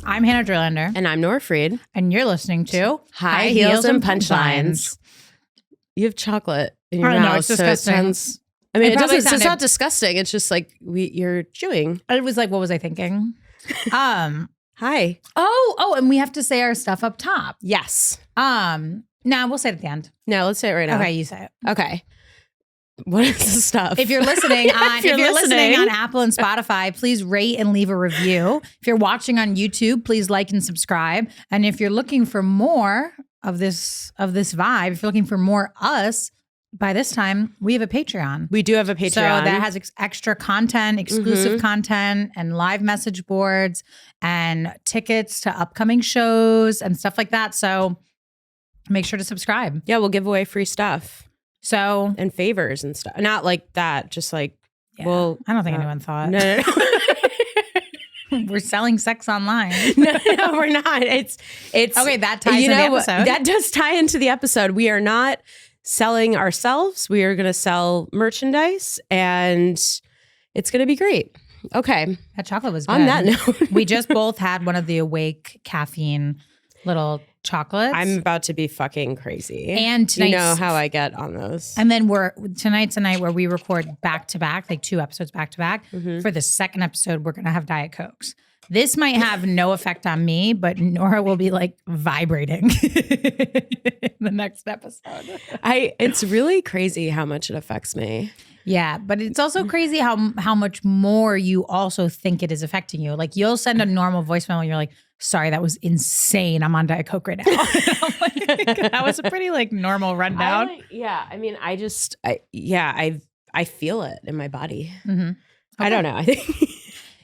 I'm Hanna Gerlander. And I'm Nora Freed. And you're listening to High Heels and Punchlines. You have chocolate in your mouth. No, it's disgusting. It's not disgusting. It's just like you're chewing. It was like, what was I thinking? Hi. Oh, and we have to say our stuff up top. Yes. No, we'll say it at the end. No, let's say it right now. Okay, you say it. Okay. What is the stuff? If you're listening on if you're listening on Apple and Spotify, please rate and leave a review. If you're watching on YouTube, please like and subscribe. And if you're looking for more of this vibe, if you're looking for more us, by this time we have a Patreon. We do have a Patreon. So that has extra content, exclusive content, and live message boards and tickets to upcoming shows and stuff like that. So make sure to subscribe. Yeah, we'll give away free stuff. So and favors and stuff. Not like that, just like, yeah, well, I don't think anyone thought. No. We're selling sex online. No, we're not. It's okay. That ties into the episode. That does tie into the episode. We are not selling ourselves. We are going to sell merchandise, and it's going to be great. Okay. That chocolate was good. On that note, we just both had one of the Awake caffeine little chocolates. I'm about to be fucking crazy. And tonight, you know how I get on those. And then tonight's a night where we record back to back, like 2 episodes back to back. For the second episode, we're gonna have Diet Cokes. This might have no effect on me, but Nora will be like vibrating in the next episode. It's really crazy how much it affects me. Yeah, but it's also crazy how much more you also think it is affecting you. Like you'll send a normal voicemail and you're like, sorry, that was insane. I'm on Diet Coke right now. That was a pretty like normal rundown. I feel it in my body. Okay. I don't know. I think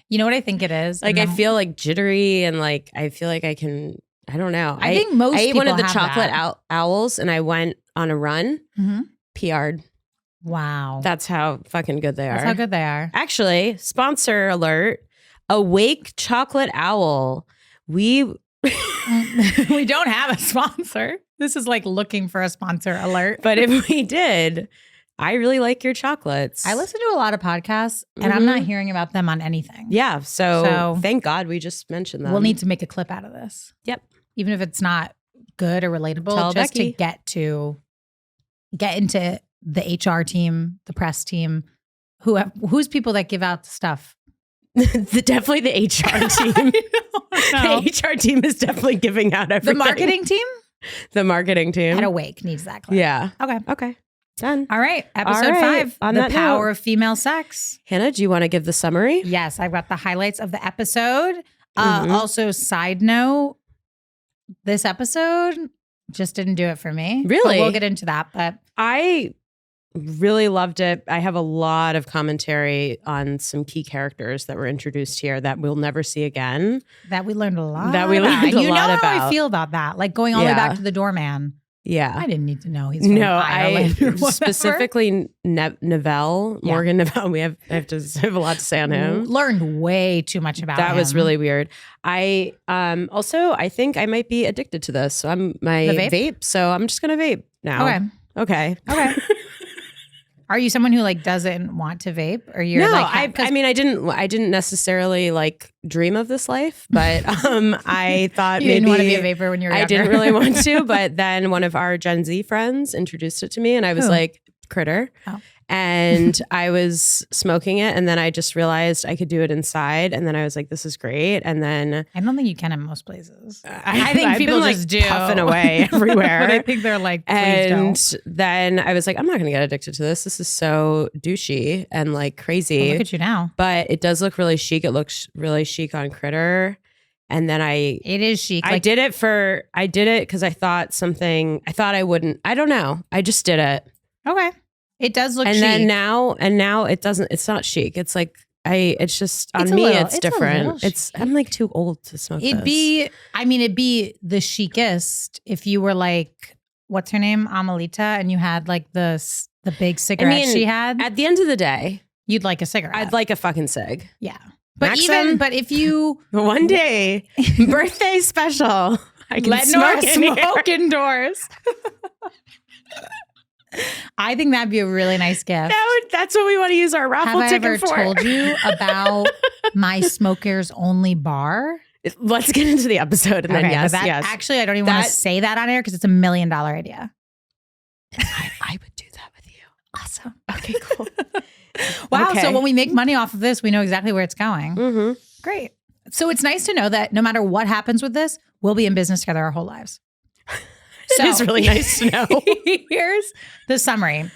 you know what I think it is? Like I feel like jittery and like I feel like I can, I don't know. I think most I ate people one of the have chocolate that. owls and I went on a run, PR'd. Wow. That's how fucking good they are. That's how good they are. Actually, sponsor alert, Awake Chocolate Owl. We don't have a sponsor. This is like looking for a sponsor alert. But if we did, I really like your chocolates. I listen to a lot of podcasts and I'm not hearing about them on anything. Yeah. So thank God we just mentioned them. We'll need to make a clip out of this. Yep. Even if it's not good or relatable, Tell just Becky. to get into the HR team, the press team, who's people that give out the stuff. Definitely the HR team. The HR team is definitely giving out everything. The marketing team? The marketing team. At Awake needs that clip. Yeah. Okay. Done. All right. Episode 5. On the that power note, of female sex. Hanna, do you want to give the summary? Yes. I've got the highlights of the episode. Also, side note, this episode just didn't do it for me. Really? But we'll get into that. But I really loved it. I have a lot of commentary on some key characters that were introduced here that we'll never see again. That we learned a lot. You know how I feel about that. Like going all the way back to the doorman. Yeah. I didn't need to know he's from Ireland or whatever. Specifically Neville, Morgan Neville. I have a lot to say on him. Learned way too much about him. That was really weird. I think I might be addicted to this. So I'm my vape. So I'm just gonna vape now. Okay. Are you someone who like doesn't want to vape, or you're no? like, I didn't necessarily like dream of this life, but I thought you didn't want to be a vapor when you were younger. I didn't really want to, but then one of our Gen Z friends introduced it to me, and I was like, Critter. Oh. And I was smoking it, and then I just realized I could do it inside, and then I was like, "This is great." And then I don't think you can in most places. I think I've people been, just like, do puffing away everywhere. But I think they're like, please and don't. Then I was like, I'm not going to get addicted to this. This is so douchey and like crazy. Well, look at you now. But it does look really chic. It looks really chic on Critter. And then it is chic. I did it because I thought I wouldn't. I don't know. I just did it. Okay. It does look and chic. And now it doesn't, it's not chic. It's like, it's just on me, it's different. I'm like too old to smoke it'd be the chicest if you were like, what's her name? Amelita, and you had like the big cigarette she had. At the end of the day, you'd like a cigarette. I'd like a fucking cig. Yeah. But Maxim, if you one day, birthday special, I can let Nora smoke indoors. I think that'd be a really nice gift. That's what we want to use our raffle ticket for. Have I ever told you about my smokers only bar? Let's get into the episode. And then yes. Actually, I don't even want to say that on air because it's $1 million idea. I would do that with you. Awesome. Okay, cool. Wow. Okay. So when we make money off of this, we know exactly where it's going. Mm-hmm. Great. So it's nice to know that no matter what happens with this, we'll be in business together our whole lives. So, it is really nice to know. Here's the summary.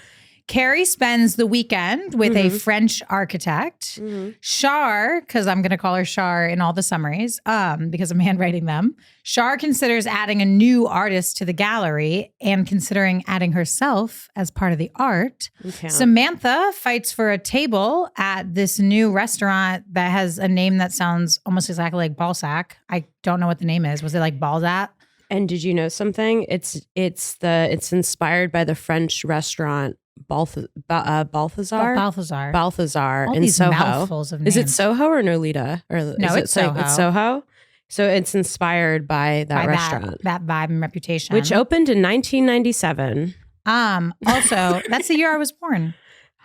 Carrie spends the weekend with a French architect. Char, because I'm going to call her Char in all the summaries because I'm handwriting them. Char considers adding a new artist to the gallery and considering adding herself as part of the art. Okay. Samantha fights for a table at this new restaurant that has a name that sounds almost exactly like Balzac. I don't know what the name is. Was it like Balzac? And did you know something? It's inspired by the French restaurant Balthazar All in these Soho. mouthfuls of names. Is it Soho or Nolita? Or No, it's Soho. It's Soho. So it's inspired by that restaurant, that vibe and reputation, which opened in 1997. Also, that's the year I was born.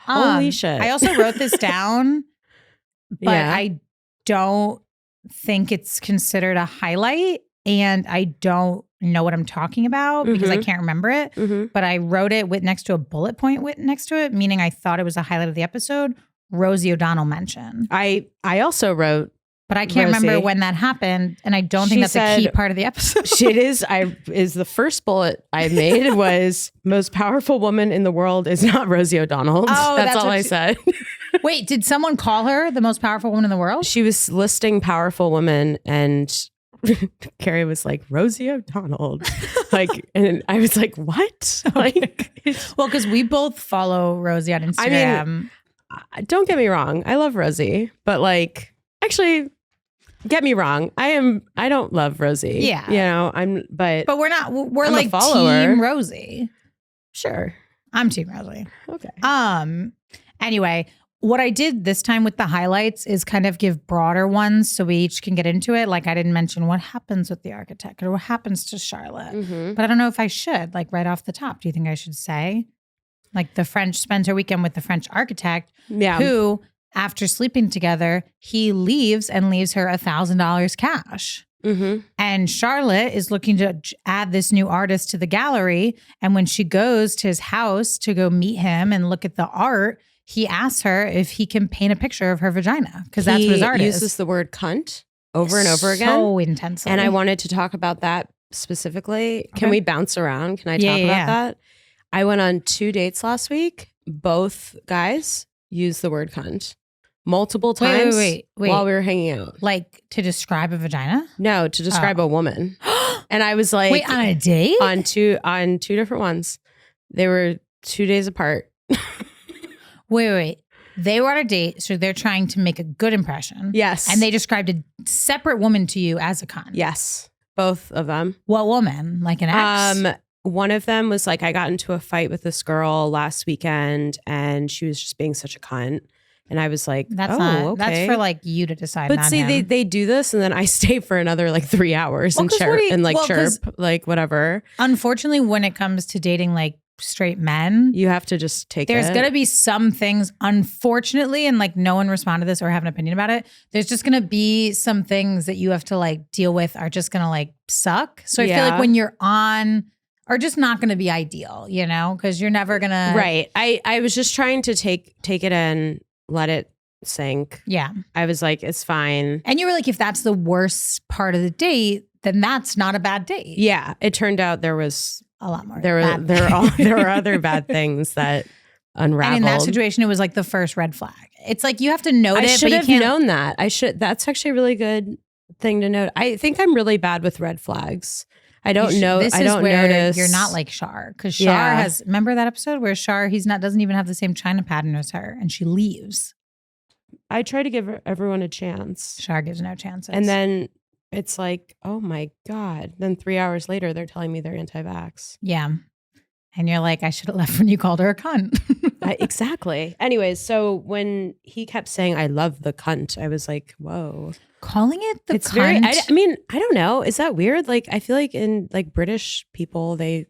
Holy shit! I also wrote this down, but I don't think it's considered a highlight, and I don't know what I'm talking about because I can't remember it. But I wrote it with next to a bullet point next to it, meaning I thought it was a highlight of the episode. Rosie O'Donnell mention. I also wrote, but I can't remember when that happened, and I don't think that's a key part of the episode. It is the first bullet I made was most powerful woman in the world is not Rosie O'Donnell. Oh, that's all I said. Wait, did someone call her the most powerful woman in the world? She was listing powerful women, and Carrie was like, Rosie O'Donnell. And I was like, what? Well, because we both follow Rosie on Instagram. I mean, don't get me wrong. I love Rosie, but actually, get me wrong. I don't love Rosie. Yeah. But we're not, we're I'm like a follower. Team Rosie. Sure. I'm Team Rosie. Okay. Anyway, what I did this time with the highlights is kind of give broader ones so we each can get into it. Like I didn't mention what happens with the architect or what happens to Charlotte. But I don't know if I should, right off the top. Do you think I should say? Like the French spends her weekend with the French architect who, after sleeping together, he leaves and leaves her $1,000 cash. And Charlotte is looking to add this new artist to the gallery. And when she goes to his house to go meet him and look at the art, he asks her if he can paint a picture of her vagina because that's what his art is. He is. uses the word cunt over and over again. So intensely. And I wanted to talk about that specifically. Okay. Can we bounce around? Can I talk about that? I went on 2 dates last week. Both guys used the word cunt multiple times while we were hanging out. Like to describe a vagina? No, to describe a woman. And I was like, wait, on a date? On two different ones. They were 2 days apart. Wait. They were on a date, so they're trying to make a good impression. Yes. And they described a separate woman to you as a cunt. Yes. Both of them. What woman? Like an ex? One of them was like, I got into a fight with this girl last weekend and she was just being such a cunt. And I was like, okay. That's for you to decide. But see, they do this and then I stay for another 3 hours and chirp whatever. Unfortunately, when it comes to dating straight men, you have to just take there's going to be some things, unfortunately, and no one responded to this or have an opinion about it. There's just going to be some things that you have to deal with are just going to suck. So I feel like when you're on are just not going to be ideal, because you're never going to. Right. I was just trying to take it in, let it sink. Yeah. I was like, it's fine. And you were like, if that's the worst part of the date, then that's not a bad date. Yeah. It turned out there was a lot more. There were other bad things that unraveled. And in that situation, it was the first red flag. It's you have to note it. I should have known that. That's actually a really good thing to note. I think I'm really bad with red flags. I don't know. This I is don't where notice. You're not like Char, because Char has. Remember that episode where Char doesn't even have the same china pattern as her, and she leaves. I try to give everyone a chance. Char gives no chances, and then it's oh my God. Then 3 hours later, they're telling me they're anti-vax. Yeah, and you're like, I should have left when you called her a cunt. Exactly. Anyways, so when he kept saying, "I love the cunt," I was like, "Whoa." Calling it the it's cunt? I mean, I don't know. Is that weird? I feel like in British people, they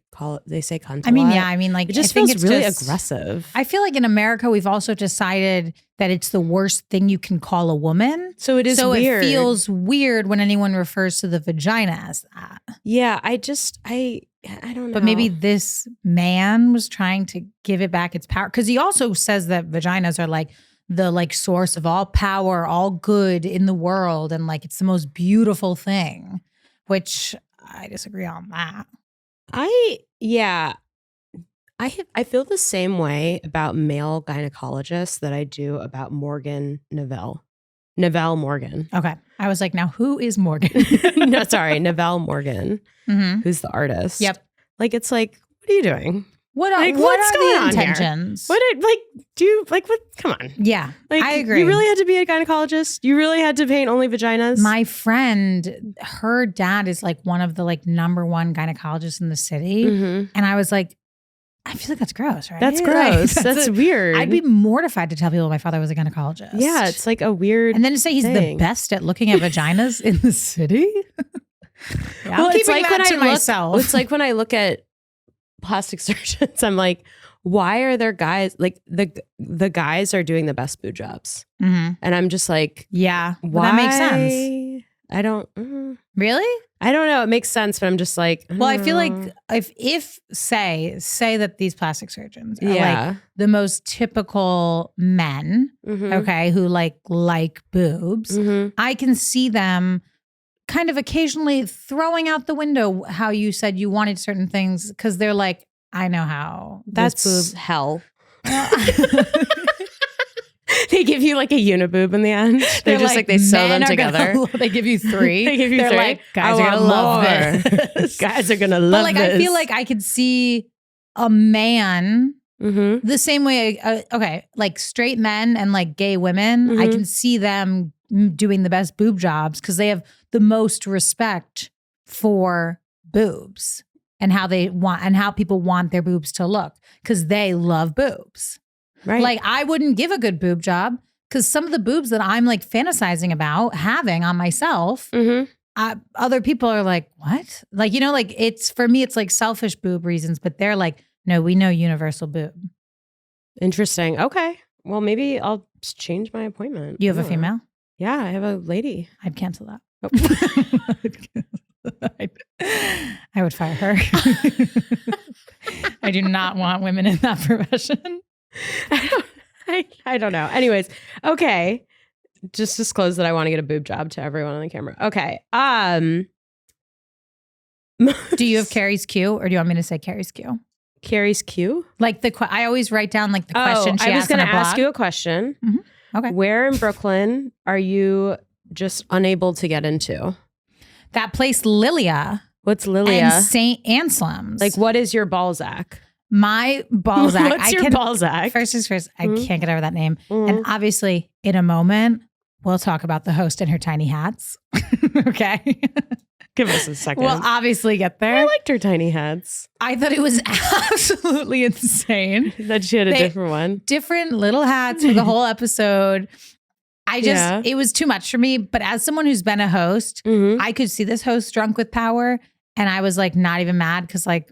they say cunt. I mean, yeah. I mean, like, it just I think feels it's really just aggressive. I feel like in America, we've also decided that it's the worst thing you can call a woman. So it is weird. It feels weird when anyone refers to the vagina as that. Yeah, I don't know. But maybe this man was trying to give it back its power. Because he also says that vaginas are like the like source of all power, all good in the world. And like it's the most beautiful thing, which I disagree on that. I feel the same way about male gynecologists that I do about Morgan Neville Morgan. Okay. I was like, now who is Morgan? No, sorry. Neville Morgan, who's the artist. Yep. Like, it's like, what are you doing? What are the intentions? Come on. Yeah, like, I agree. You really had to be a gynecologist? You really had to paint only vaginas? My friend, her dad is like one of the like number one gynecologists in the city. And I was like, I feel like that's gross, right? That's gross. Like, that's weird. I'd be mortified to tell people my father was a gynecologist. Yeah, it's like a weird And then to say he's the best at looking at vaginas in the city? Yeah, well, it's like myself. It's like when I look at plastic surgeons, I'm like, why are there guys like the guys are doing the best boob jobs? And I'm just like, yeah, why? That makes sense. I don't really. I don't know. It makes sense, but I'm just like, well, I feel like if say that these plastic surgeons are like the most typical men, okay, who like boobs, I can see them kind of occasionally throwing out the window how you said you wanted certain things because they're like, I know how. That's hell. They give you like a uniboob in the end. They're just like they sew them together. They give you 3. They give you 3. Like, guys are gonna love this. Guys are gonna love but like, this. I feel like I could see a man the same way. Okay, like straight men and like gay women, I can see them doing the best boob jobs because they have the most respect for boobs and how they want and how people want their boobs to look because they love boobs. Right. Like I wouldn't give a good boob job because some of the boobs that I'm like fantasizing about having on myself, other people are like, what? Like, you know, like it's for me, it's like selfish boob reasons, but they're like, no, we know universal boob. Interesting. Okay. Well, maybe I'll change my appointment. You have a female? Yeah, I have a lady. I'd cancel that. I would fire her. I do not want women in that profession. I don't know. Anyways, okay. Just disclose that I want to get a boob job to everyone on the camera. Okay. Do you have Carrie's cue or do you want me to say Carrie's cue? Carrie's cue? Like I always write down like the question she asked. I was going to ask you a question. Okay. Where in Brooklyn are you just unable to get into? That place, Lilia. What's Lilia? And St. Anselm's. Like, what is your Balzac? My Balzac. What's your Balzac? First is first. I can't get over that name. And obviously, in a moment, we'll talk about the host and her tiny hats. Okay. Give us a second. We'll obviously get there. I liked her tiny hats. I thought it was absolutely insane. That she had a different one. Different little hats for the whole episode. It was too much for me. But as someone who's been a host, I could see this host drunk with power. And I was like, not even mad because like,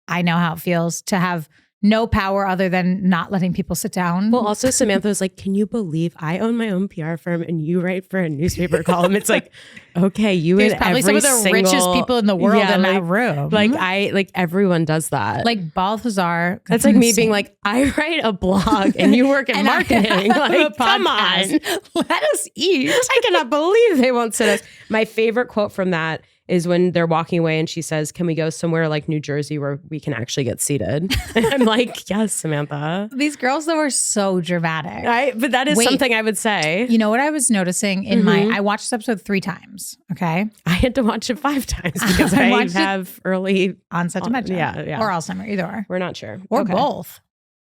I know how it feels to have no power other than not letting people sit down. Well, also Samantha was like, can you believe I own my own PR firm and you write for a newspaper column? It's like, okay, you There's probably some of the richest people in the world in that room. Like everyone does that. Like Balthazar. That's like me being like, I write a blog and you work in marketing. Like, come on, let us eat. I cannot believe they won't sit us. My favorite quote from that is when they're walking away and she says, can we go somewhere like New Jersey where we can actually get seated? And I'm like, yes, Samantha. These girls though are so dramatic. But that is something I would say. You know what I was noticing in I watched this episode 3 times. Okay. I had to watch it 5 times because I have early onset dementia. Yeah. Or Alzheimer, either or. We're not sure. Or both.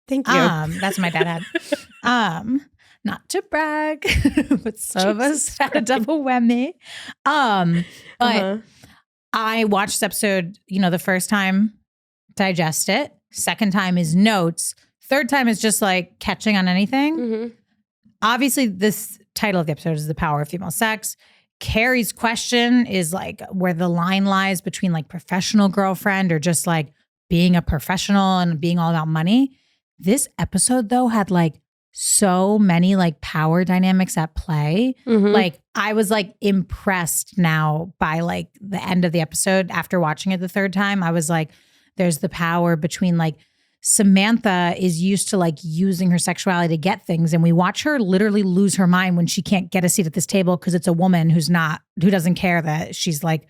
Thank you. That's what my dad had. Not to brag, but some of us had a double whammy. But I watched this episode, the first time, digest it. Second time is notes. Third time is just like catching on anything. Obviously, this title of the episode is The Power of Female Sex. Carrie's question is like where the line lies between like professional girlfriend or just like being a professional and being all about money. This episode though had like so many like power dynamics at play. Like I was like impressed now by like the end of the episode after watching it the third time. I was like, there's the power between like Samantha is used to like using her sexuality to get things. And we watch her literally lose her mind when she can't get a seat at this table because it's a woman who doesn't care that she's like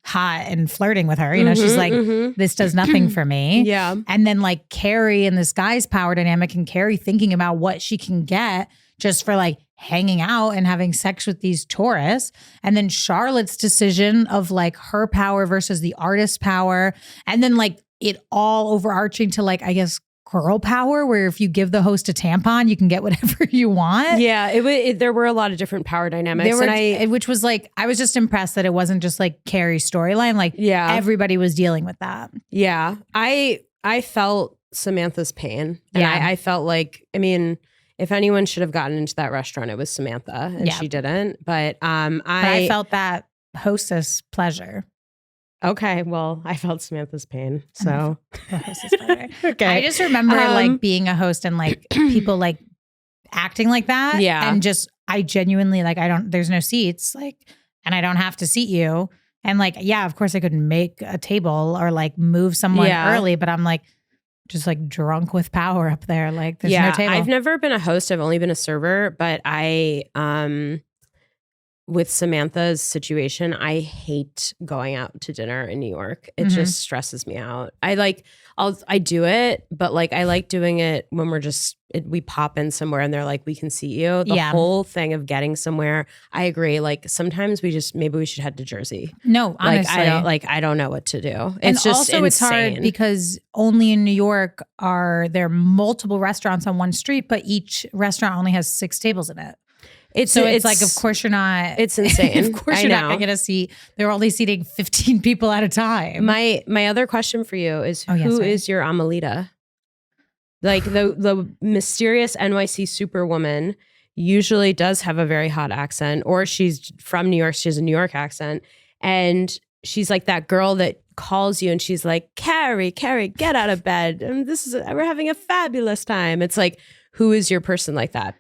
hot and flirting with her. You know, she's like, this does nothing for me. Yeah. And then like Carrie and this guy's power dynamic and Carrie thinking about what she can get just for like hanging out and having sex with these tourists. And then Charlotte's decision of like her power versus the artist's power. And then like it all overarching to like, I guess, girl power, where if you give the host a tampon, you can get whatever you want. Yeah, there were a lot of different power dynamics. Which was like, I was just impressed that it wasn't just like Carrie's storyline. Like everybody was dealing with that. Yeah. I felt Samantha's pain. And I felt like, I mean, if anyone should have gotten into that restaurant, it was Samantha and she didn't. But I felt that hostess pleasure. Okay, well, I felt Samantha's pain, so. Okay. I just remember like being a host and like people like acting like that. Yeah. And just, I genuinely like, there's no seats, like, and I don't have to seat you. And like, yeah, of course I could make a table or like move someone early, but I'm like, just like drunk with power up there. Like there's no table. I've never been a host. I've only been a server, but with Samantha's situation, I hate going out to dinner in New York. It just stresses me out. I do it, but like I like doing it when we pop in somewhere and they're like, we can see you. The whole thing of getting somewhere, I agree. Like sometimes maybe we should head to Jersey. No, honestly. I don't know what to do. It's just also insane. It's hard because only in New York are there multiple restaurants on one street, but each restaurant only has 6 tables in it. It's like, of course you're not. It's insane. Of course you're not going to get a seat. They're only seating 15 people at a time. My other question for you is, who is your Amelita? Like the mysterious NYC superwoman usually does have a very hot accent, or she's from New York. She has a New York accent, and she's like that girl that calls you and she's like, Carrie, get out of bed. And we're having a fabulous time. It's like, who is your person like that?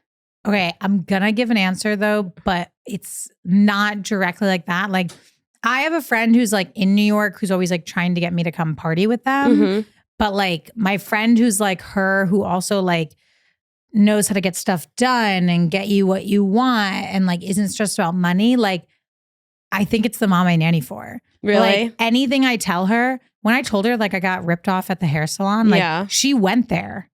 Okay, I'm going to give an answer though, but it's not directly like that. Like I have a friend who's like in New York who's always like trying to get me to come party with them. But like my friend who's like her, who also like knows how to get stuff done and get you what you want and like isn't stressed about money. Like I think it's the mom I nanny for. Really? Like anything I tell her, when I told her like I got ripped off at the hair salon, like she went there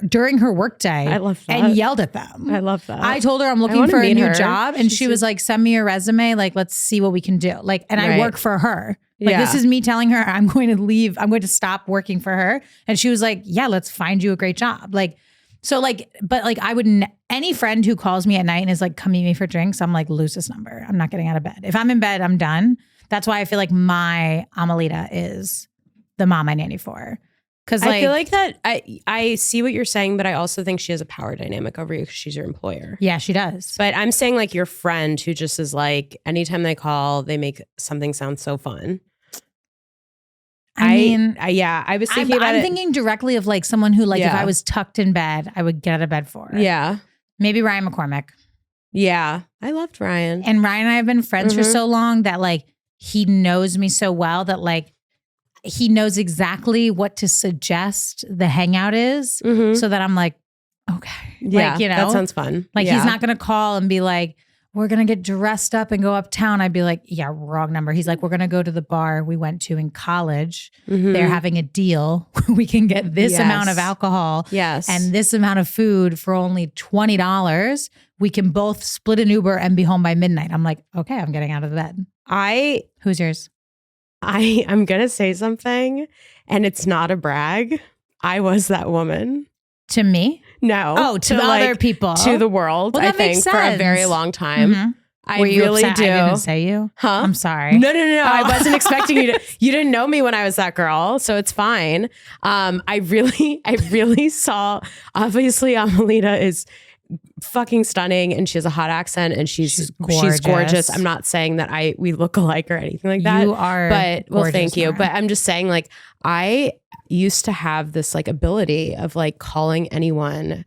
during her workday. I love that. And yelled at them. I love that. I told her I'm looking for a new job and she was like, send me your resume. Like, let's see what we can do. Like, and I work for her. Like, this is me telling her I'm going to leave. I'm going to stop working for her. And she was like, yeah, let's find you a great job. Like, so like, but like I would, any friend who calls me at night and is like, come meet me for drinks, I'm like, lose this number. I'm not getting out of bed. If I'm in bed, I'm done. That's why I feel like my Amelita is the mom I nanny for. Because I feel like that I see what you're saying, but I also think she has a power dynamic over you because she's your employer. Yeah, she does. But I'm saying like your friend who just is like, anytime they call, they make something sound so fun. I was thinking about it. I'm thinking directly of like someone who like if I was tucked in bed, I would get out of bed for. Yeah. Maybe Ryan McCormick. Yeah. I loved Ryan. And Ryan and I have been friends for so long that like he knows me so well that like he knows exactly what to suggest the hangout is so that I'm like, okay. Yeah, like, you know, that sounds fun. Like he's not going to call and be like, we're going to get dressed up and go uptown. I'd be like, yeah, wrong number. He's like, we're going to go to the bar we went to in college. They're having a deal. We can get this amount of alcohol and this amount of food for only $20. We can both split an Uber and be home by midnight. I'm like, okay, I'm getting out of the bed. Who's yours? I'm going to say something and it's not a brag. I was that woman. To me? No. Oh, to like, other people. To the world, well, I think, for a very long time. I Were you really upset do. I didn't say you? Huh? I'm sorry. No. I wasn't expecting you to. You didn't know me when I was that girl, so it's fine. I really saw, obviously, Amelita is fucking stunning and she has a hot accent and she's gorgeous. I'm not saying that we look alike or anything like that. You are but well, gorgeous, thank you. Nora. But I'm just saying like used to have this like ability of like calling anyone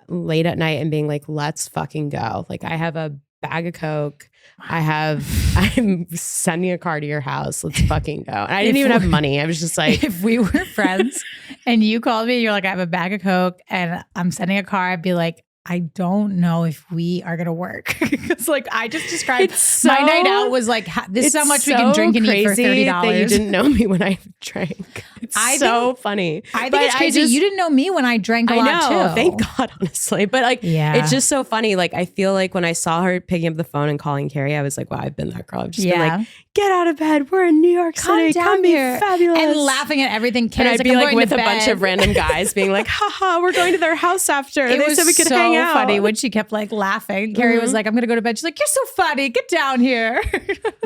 late at night and being like, let's fucking go. Like I have a bag of Coke. I'm sending a car to your house. Let's fucking go. And I didn't even have money. I was just like, if we were friends and you called me, you're like, I have a bag of Coke and I'm sending a car, I'd be like, I don't know if we are going to work. Because like I just described my night out was like, this is how much we can drink and eat for $30. That you didn't know me when I drank. It's so funny. I think it's crazy. You didn't know me when I drank a lot too. Thank God, honestly. But like, it's just so funny. Like I feel like when I saw her picking up the phone and calling Carrie, I was like, wow, I've been that girl. I've just been like, get out of bed. We're in New York City. Come here. Fabulous. And laughing at everything. Carrie's and I'd be like with a bunch of random guys being like, haha, we're going to their house after. They said we could hang out. Funny when she kept like laughing. Carrie was like, I'm going to go to bed. She's like, you're so funny. Get down here.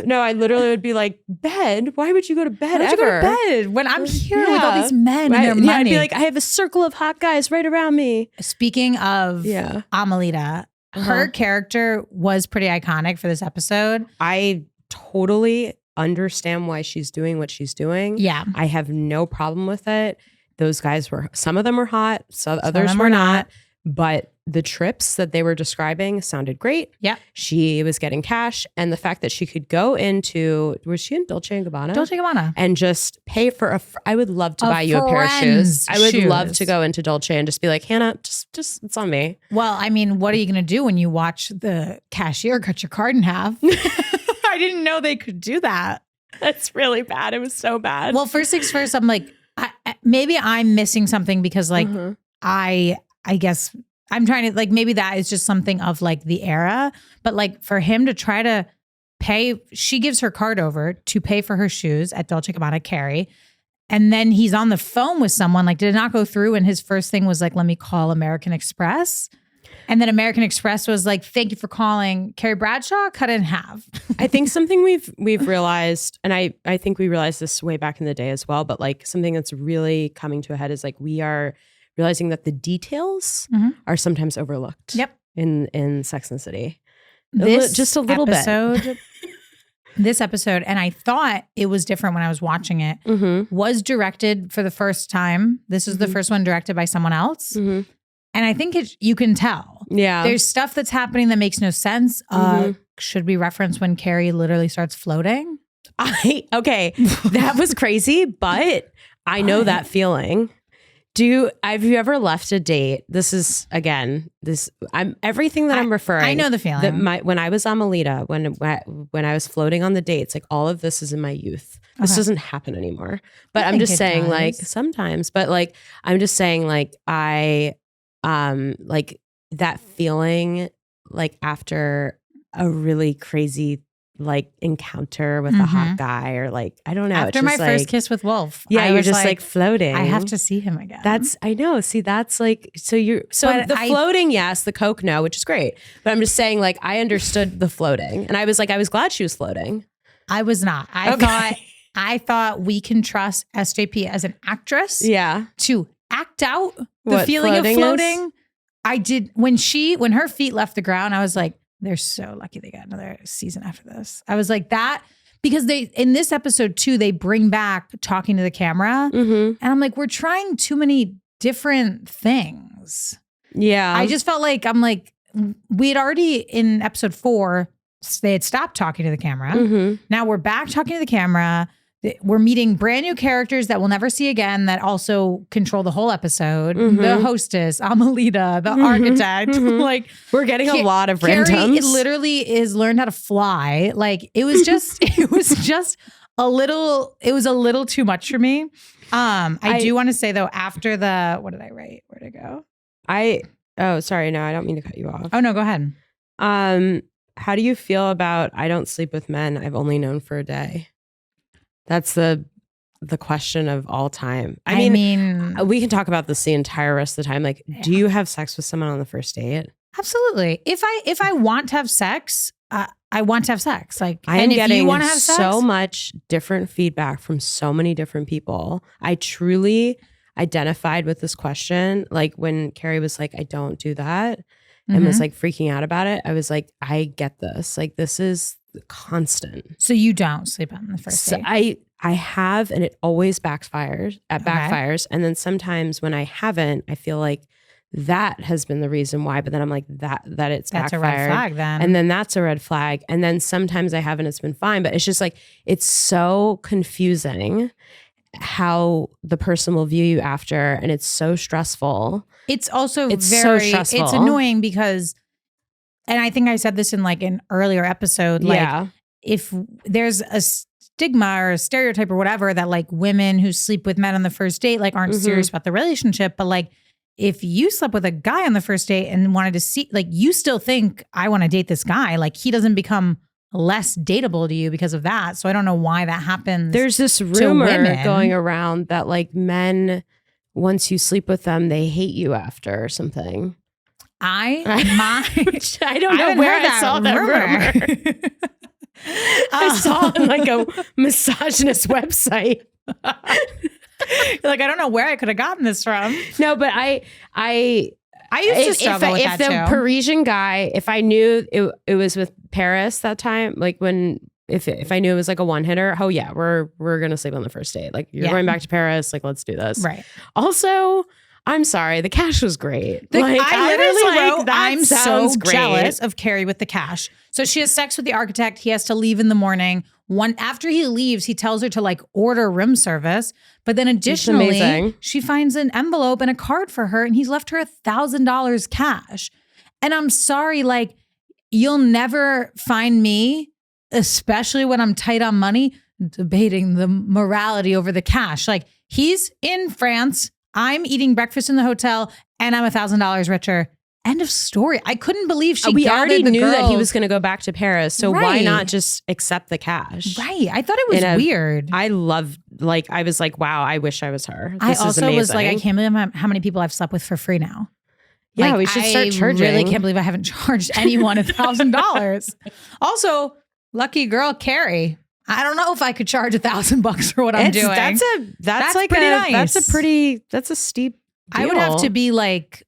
No, I literally would be like, bed? Why would you go to bed ever? You go to bed when I'm here with all these men and their money? I'd be like, I have a circle of hot guys right around me. Speaking of Amelita, her character was pretty iconic for this episode. I totally understand why she's doing what she's doing. Yeah. I have no problem with it. Those guys some of them were hot, some others were not. But the trips that they were describing sounded great. Yeah. She was getting cash. And the fact that she could go into, was she in Dolce & Gabbana? Dolce & Gabbana. And just pay for I would love to buy you a pair of shoes. I would love to go into Dolce and just be like, Hanna, just it's on me. Well, I mean, what are you going to do when you watch the cashier cut your card in half? I didn't know they could do that. That's really bad. It was so bad. Well, first things first, I'm like, maybe I'm missing something because like I guess I'm trying to like, maybe that is just something of like the era, but like for him to try to pay, she gives her card over to pay for her shoes at Dolce & Gabbana, Carrie. And then he's on the phone with someone, like did it not go through? And his first thing was like, let me call American Express. And then American Express was like, thank you for calling Carrie Bradshaw, cut it in half. I think something we've realized, and I think we realized this way back in the day as well, but like something that's really coming to a head is like we are realizing that the details are sometimes overlooked. Yep. In Sex and the City. Just a little bit. This episode, and I thought it was different when I was watching it, was directed for the first time. This is the first one directed by someone else. And I think you can tell. Yeah. There's stuff that's happening that makes no sense. Should we reference when Carrie literally starts floating? Okay, that was crazy, but I know that feeling. Have you ever left a date? This is again, everything that I'm referring. I know the feeling. When I was Amelita, when I was floating on the dates, like all of this is in my youth. This doesn't happen anymore. But I'm just saying, like sometimes. But like I'm just saying, like like that feeling, like after a really crazy like encounter with a hot guy, or like I don't know. After my first kiss with Wolf, you're just like floating. I have to see him again. I know. See, that's like the floating, yes, the Coke, no, which is great. But I'm just saying, like I understood the floating, and I was glad she was floating. I was not. I thought we can trust SJP as an actress. Yeah, to act out the feeling of floating. I did when her feet left the ground. I was like, they're so lucky they got another season after this. I was like that because in this episode too, they bring back talking to the camera. And I'm like, we're trying too many different things. Yeah. I just felt like, we had already in episode 4, they had stopped talking to the camera. Now we're back talking to the camera. We're meeting brand new characters that we'll never see again that also control the whole episode. The hostess, Amelita, the architect. Like we're getting a lot of Carrie, randoms. It literally is learned how to fly. Like it was just a little too much for me. I do want to say though, after what did I write? Where'd it go? Oh, sorry. No, I don't mean to cut you off. Oh no, go ahead. How do you feel about I don't sleep with men I've only known for a day? That's the question of all time. I mean, we can talk about this the entire rest of the time. Like, do you have sex with someone on the first date? Absolutely. If I want to have sex, I want to have sex. Like, I'm getting so much different feedback from so many different people. I truly identified with this question. Like when Carrie was like, I don't do that, and was like freaking out about it. I was like, I get this. Like, this is constant. So you don't sleep on the first date? I have, and it always backfires. And then sometimes when I haven't, I feel like that has been the reason why. But then I'm like, that's backfired. A red flag then. And then that's a red flag. And then sometimes I haven't, it's been fine. But it's just like, it's so confusing how the person will view you after. And it's so stressful. It's also so stressful. It's annoying because, and I think I said this in like an earlier episode, like if there's a stigma or a stereotype or whatever that like women who sleep with men on the first date like aren't serious about the relationship, but like if you slept with a guy on the first date and wanted to see, like you still think I want to date this guy, like he doesn't become less dateable to you because of that. So I don't know why that happens. There's this rumor going around that like men, once you sleep with them, they hate you after or something. I don't know where I saw that rumor. I saw it on like a misogynist website. Like, I don't know where I could have gotten this from. No, but I used to struggle with that too. If the Parisian guy, if I knew it was with Paris that time, like if I knew it was like a one hitter, oh yeah, we're gonna sleep on the first date. Like you're going back to Paris, like let's do this. Right. Also, I'm sorry, the cash was great. I literally wrote, I'm so jealous of Carrie with the cash. So she has sex with the architect. He has to leave in the morning. After he leaves, he tells her to like order room service. But then additionally, she finds an envelope and a card for her, and he's left her $1,000 cash. And I'm sorry, like you'll never find me, especially when I'm tight on money, debating the morality over the cash. Like he's in France, I'm eating breakfast in the hotel, and I'm $1,000 richer. End of story. I couldn't believe we already knew that he was going to go back to Paris. So why not just accept the cash? Right. I thought it was weird. I was like, wow, I wish I was her. I also was like, I can't believe how many people I've slept with for free now. Yeah, like, we should start charging. I really can't believe I haven't charged anyone $1,000. Also, lucky girl, Carrie. I don't know if I could charge $1,000 for what I'm doing. That's like pretty nice. That's a steep deal. I would have to be like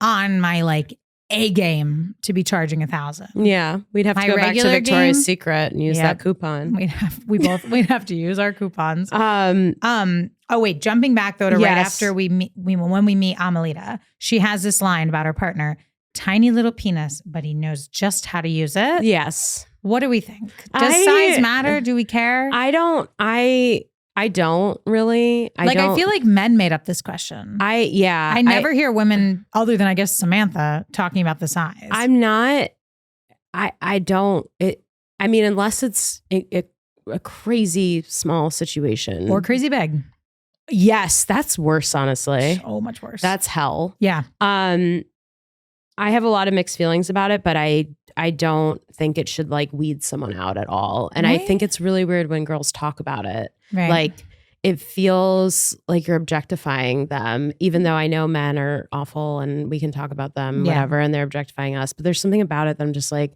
on my like A game to be charging $1,000. Yeah, we'd have to go back to Victoria's Secret and use that coupon. We'd have to use our coupons. Oh wait, jumping back though to right after when we meet Amelita, she has this line about her partner: tiny little penis, but he knows just how to use it. Yes. What do we think? Does size matter? Do we care? I don't really. I feel like men made up this question. I never hear women, other than I guess Samantha, talking about the size. I'm not. I don't. I mean, unless it's a crazy small situation or crazy big. Yes, that's worse. Honestly, so much worse. That's hell. Yeah. I have a lot of mixed feelings about it, but I don't think it should like weed someone out at all. And I think it's really weird when girls talk about it. Right. Like it feels like you're objectifying them, even though I know men are awful and we can talk about them, whatever, and they're objectifying us. But there's something about it that I'm just like,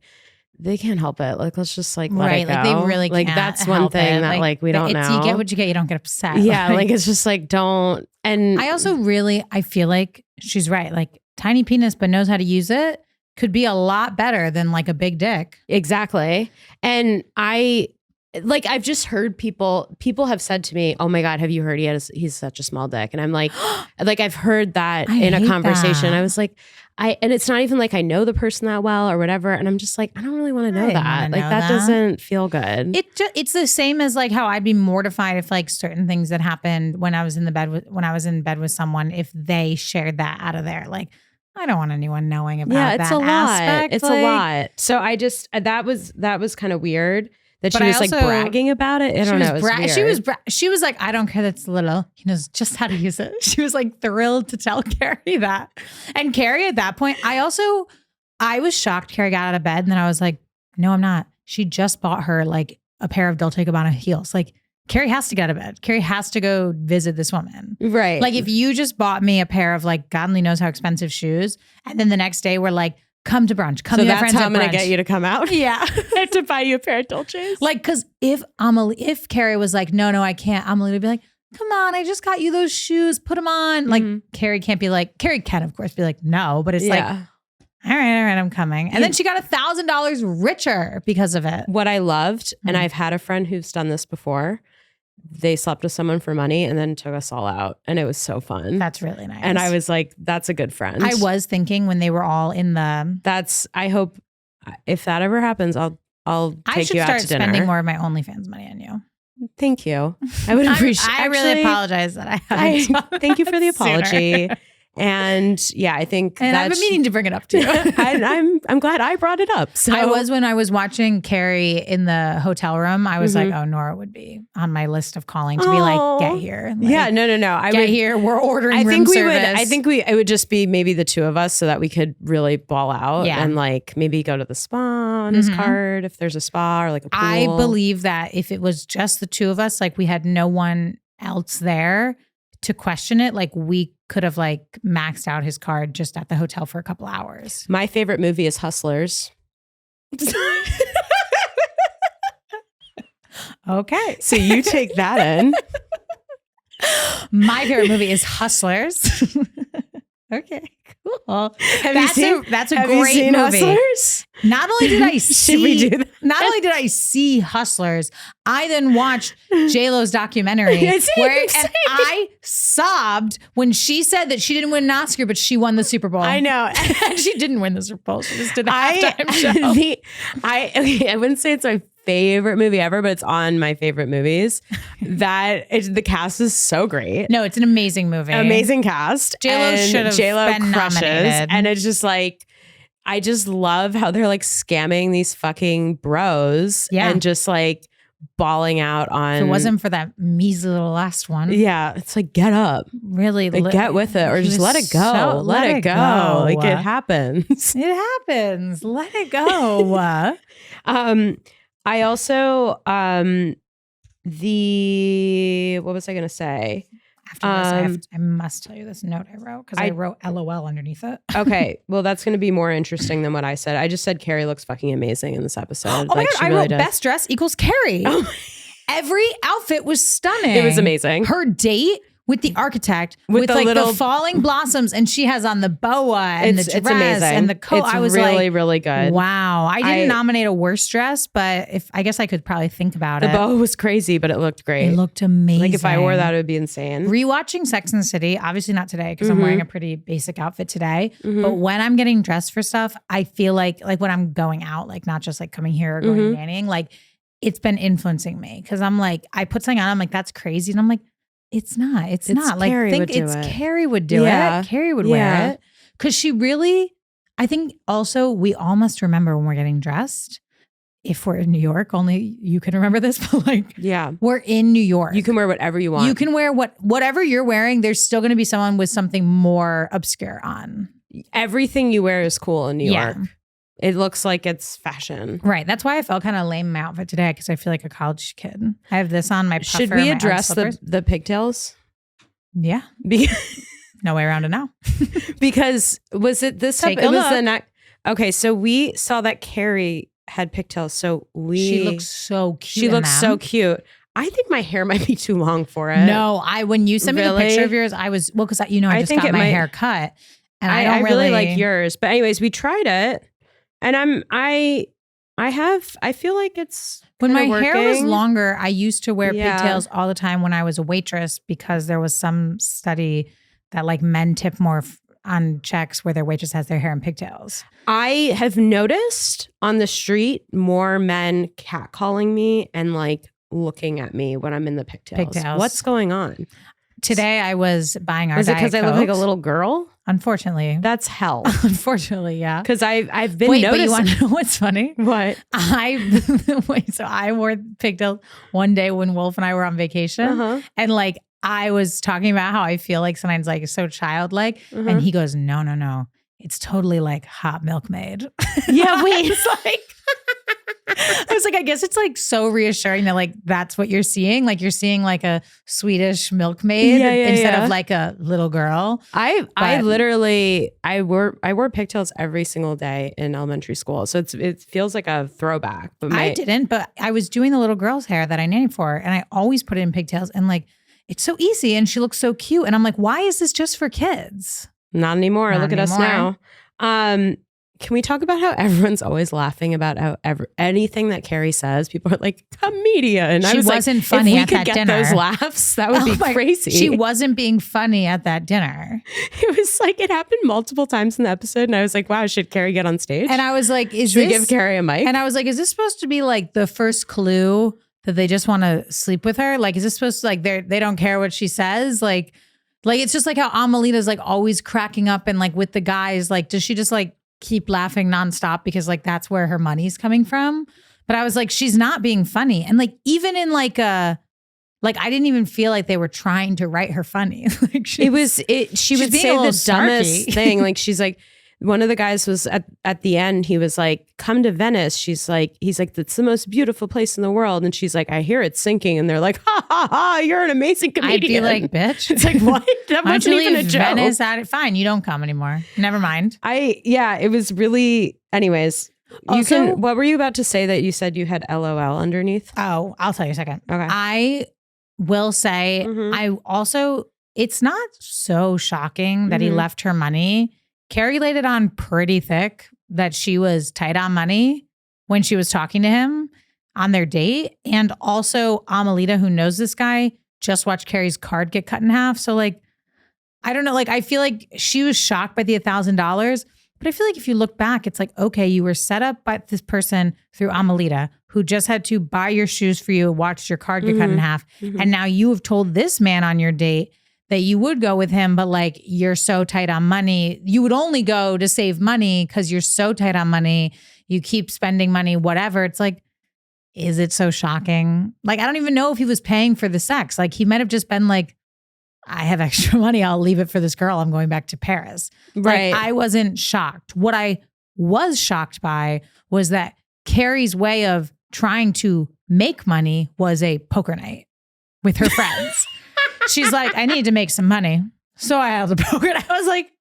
they can't help it. Like, let's just like let it go. Like they really can't. Like that's one thing that like we don't know. You get what you get. You don't get upset. Yeah. Like it's just like don't. And I also I feel like she's right. Like tiny penis, but knows how to use it could be a lot better than like a big dick. Exactly. And I've just heard people have said to me, oh my God, have you heard he's such a small dick? And I'm like, I've heard that in a conversation. That. I was like, and it's not even like I know the person that well or whatever. And I'm just like, I don't really want to know that. Like that doesn't feel good. It's the same as like how I'd be mortified if like certain things that happened when I was in bed with someone, if they shared that out of there. Like, I don't want anyone knowing about that. Yeah, it's a lot. It's a lot. So I just, that was kind of weird. That she was like bragging about it. I don't know. She was like, I don't care that's little. He knows just how to use it. She was like thrilled to tell Carrie that. And Carrie at that point, I was shocked Carrie got out of bed. And then I was like, no, I'm not. She just bought her like a pair of Dolce & Gabbana heels. Like Carrie has to get out of bed. Carrie has to go visit this woman. Right. Like if you just bought me a pair of like God only knows how expensive shoes. And then the next day we're like, come to brunch. Come to your friends at brunch. So that's how I'm going to get you to come out? Yeah. I have to buy you a pair of Dolces. Like, because if Carrie was like, no, I can't, Amelie would be like, come on, I just got you those shoes. Put them on. Like, Carrie can't be like, Carrie can, of course, be like, no. But it's like, all right, I'm coming. And then she got $1,000 richer because of it. What I loved, and I've had a friend who's done this before, they slept with someone for money and then took us all out. And it was so fun. That's really nice. And I was like, that's a good friend. I was thinking when they were all in the... I hope if that ever happens, I'll take you out to dinner. I should start spending more of my OnlyFans money on you. Thank you. I would appreciate I really apologize that I haven't. Thank you for the apology. And yeah, I think I've been meaning to bring it up to you. I'm glad I brought it up. So when I was watching Carrie in the hotel room, I was like, oh, Nora would be on my list of calling to be like, get here. Like, yeah, no. Get here. We're ordering room service. I think it would just be maybe the two of us so that we could really ball out and like maybe go to the spa on his card if there's a spa or like a pool. I believe that if it was just the two of us, like we had no one else there to question it, like we could have like maxed out his card just at the hotel for a couple hours. My favorite movie is Hustlers. Okay. So you take that in. My favorite movie is Hustlers. Okay, cool. That's a great movie. Hustlers? Not only did I Should we do that? Not only did I see Hustlers, I then watched J-Lo's documentary and I sobbed when she said that she didn't win an Oscar, but she won the Super Bowl. I know. And she didn't win the Super Bowl. She just did the halftime show. I wouldn't say it's my favorite movie ever, but it's on my favorite movies. The cast is so great. No, it's an amazing movie. Amazing cast. J-Lo should have been nominated. And it's just like, I just love how they're like scamming these fucking bros and just like bawling out on. If it wasn't for that measly little last one. Yeah. It's like, get up. Really. Like, get with it or just let it go. Let it go. Like it happens. It happens. Let it go. I also, what was I going to say? After this, I must tell you this note I wrote because I wrote LOL underneath it. Okay. Well, that's going to be more interesting than what I said. I just said Carrie looks fucking amazing in this episode. Oh my God, I wrote best dress equals Carrie. Every outfit was stunning. It was amazing. Her date with the architect with like the falling blossoms, and she has on the boa and the dress and the coat. I was really, really good. Wow. I didn't nominate a worse dress, but I guess I could probably think about it. The boa was crazy, but it looked great. It looked amazing. Like if I wore that, it would be insane. Rewatching Sex and the City, obviously not today because I'm wearing a pretty basic outfit today. But when I'm getting dressed for stuff, I feel like when I'm going out, like not just like coming here or going nannying, like it's been influencing me because I'm like, I put something on, I'm like, that's crazy. And I'm like, it's not. It's not. Like, Carrie would do it. Carrie would do it. Carrie would wear it. Because she really, I think also we all must remember when we're getting dressed, if we're in New York, only you can remember this, but like, we're in New York. You can wear whatever you want. You can wear whatever you're wearing. There's still going to be someone with something more obscure on. Everything you wear is cool in New York. It looks like it's fashion. Right. That's why I felt kind of lame in my outfit today because I feel like a college kid. I have this on my puffer. Should we address the pigtails? Yeah. No way around it now. Because was it this Take a look. Okay, so we saw that Carrie had pigtails. So she looks so cute. She looks so cute. I think my hair might be too long for it. No, when you sent me the picture of yours, I was because I just got my hair cut, and I really like yours. But anyways, we tried it. And I feel like it's when my hair was longer, I used to wear pigtails all the time when I was a waitress because there was some study that like men tip more on checks where their waitress has their hair in pigtails. I have noticed on the street more men catcalling me and like looking at me when I'm in the pigtails. What's going on? Today I was buying our Diet Coke. Is it because I look like a little girl? Unfortunately. That's hell. Unfortunately, yeah. Because I've been noticing. But you want to know what's funny? What? So I wore pigtails one day when Wolf and I were on vacation. And like I was talking about how I feel like sometimes like so childlike. And he goes, no. It's totally like hot milkmaid. Yeah, wait. It's like I was like, I guess it's like so reassuring that like that's what you're seeing. Like you're seeing like a Swedish milkmaid instead of like a little girl. I wore pigtails every single day in elementary school. So it feels like a throwback. But I didn't, but I was doing the little girl's hair that I nannied for, and I always put it in pigtails, and like it's so easy, and she looks so cute, and I'm like, why is this just for kids? Not anymore. Look at us now. can we talk about how everyone's always laughing about anything that Carrie says? People are like, comedian. She wasn't funny at that dinner. If we could get those laughs, that would be crazy. She wasn't being funny at that dinner. It was like, it happened multiple times in the episode. And I was like, wow, should Carrie get on stage? And I was like, should we give Carrie a mic? And I was like, is this supposed to be like the first clue that they just want to sleep with her? Like, is this supposed to like, they don't care what she says? Like it's just like how Amelita's like always cracking up and like with the guys, like, does she just like keep laughing nonstop because like that's where her money's coming from? But I was like, she's not being funny. And like, even in like I didn't even feel like they were trying to write her funny. Like she would say the dumbest thing. Like she's like, one of the guys was at the end, he was like, come to Venice. He's like, it's the most beautiful place in the world. And she's like, I hear it's sinking. And they're like, ha ha ha, you're an amazing comedian. I'd be like, bitch. It's like, what? That wasn't even a joke. Venice at it. Fine, you don't come anymore. Never mind. It was really, anyways. What were you about to say that you said you had LOL underneath? Oh, I'll tell you a second. Okay. I will say, it's not so shocking that he left her money. Carrie laid it on pretty thick that she was tight on money when she was talking to him on their date. And also Amelita, who knows this guy, just watched Carrie's card get cut in half. So like, I don't know. Like, I feel like she was shocked by the $1,000, but I feel like if you look back, it's like, okay, you were set up by this person through Amelita, who just had to buy your shoes for you, watched your card get cut in half. And now you have told this man on your date that you would go with him, but like you're so tight on money. You would only go to save money because you're so tight on money. You keep spending money, whatever. It's like, is it so shocking? Like, I don't even know if he was paying for the sex. Like he might have just been like, I have extra money. I'll leave it for this girl. I'm going back to Paris. Right. Like, I wasn't shocked. What I was shocked by was that Carrie's way of trying to make money was a poker night with her friends. She's like, I need to make some money. So I held a poker. And I was like,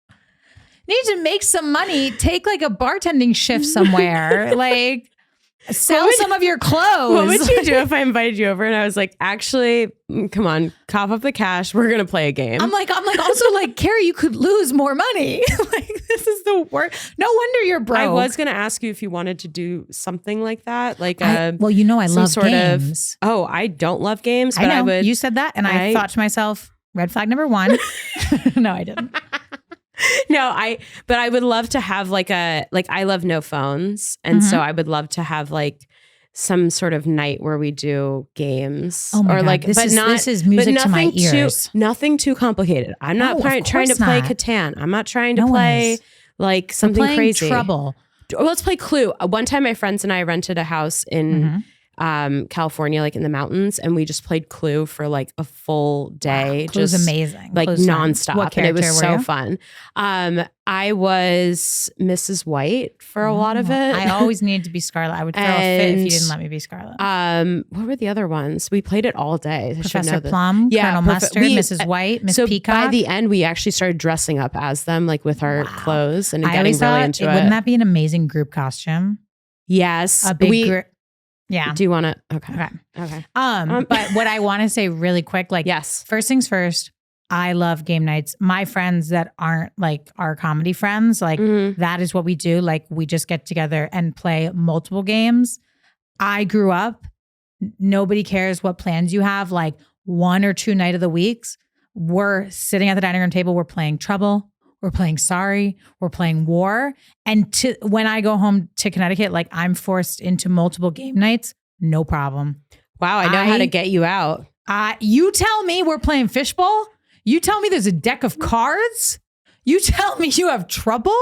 need to make some money. Take like a bartending shift somewhere. Like sell some of your clothes. What would you do if I invited you over and I was like, actually, come on, cough up the cash. We're going to play a game. I'm like, also like, Carrie, you could lose more money. Like this is the worst. No wonder you're broke. I was going to ask you if you wanted to do something like that. Like I love games. I don't love games, but I know. You said that. And I thought to myself, red flag number 1. No, I didn't. But I would love to have like I love no phones. And so I would love to have like some sort of night where we do games. Oh my God. Like, this is music to my ears. Nothing too complicated. I'm not trying to play Catan. I'm not trying to play like something crazy. Trouble. Let's play Clue. One time my friends and I rented a house in California, like in the mountains, and we just played Clue for like a full day. Wow, Clue's amazing. Like Clue's nonstop. What character and it was were so you? Fun. I was Mrs. White for a lot of it. I always needed to be Scarlet. I would throw a fit if you didn't let me be Scarlet. What were the other ones? We played it all day. Professor Plum, Colonel Mustard, Mrs. White, Miss Peacock. By the end, we actually started dressing up as them, like with our clothes and getting really into it. Wouldn't that be an amazing group costume? Yes. A big group. Yeah. Do you want to? Okay. But what I want to say really quick, like, yes. First things first, I love game nights. My friends that aren't like our comedy friends, like that is what we do. Like we just get together and play multiple games. I grew up, nobody cares what plans you have. Like 1 or 2 night of the weeks, we're sitting at the dining room table. We're playing Trouble. We're playing Sorry. We're playing War. And when I go home to Connecticut, like I'm forced into multiple game nights. No problem. Wow. I know how to get you out. You tell me we're playing fishbowl. You tell me there's a deck of cards. You tell me you have Trouble.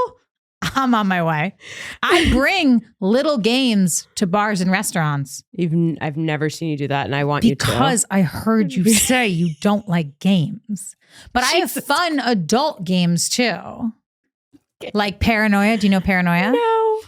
I'm on my way. I bring little games to bars and restaurants. I've never seen you do that, and I want you to. Because I heard you say you don't like games. But I have fun adult games too. Like Paranoia. Do you know Paranoia? No.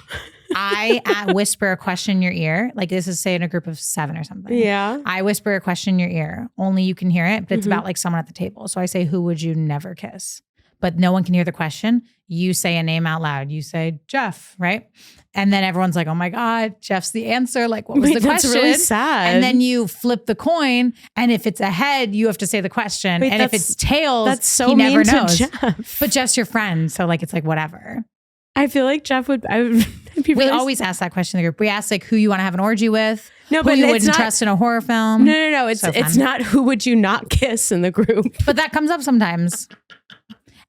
I whisper a question in your ear. Like this is say in a group of 7 or something. Yeah. I whisper a question in your ear. Only you can hear it, but it's about like someone at the table. So I say, who would you never kiss? But no one can hear the question. You say a name out loud. You say Jeff, right? And then everyone's like, oh my God, Jeff's the answer. Like, what was the question? That's really sad. And then you flip the coin. And if it's a head, you have to say the question. And if it's tails, that's so he never mean to knows. Jeff. But Jeff's your friend. So like, it's like, whatever. I feel like Jeff would. We always ask that question in the group. We ask like who you want to have an orgy with. No, who but you it's wouldn't not, trust in a horror film. No. It's not who would you not kiss in the group. But that comes up sometimes.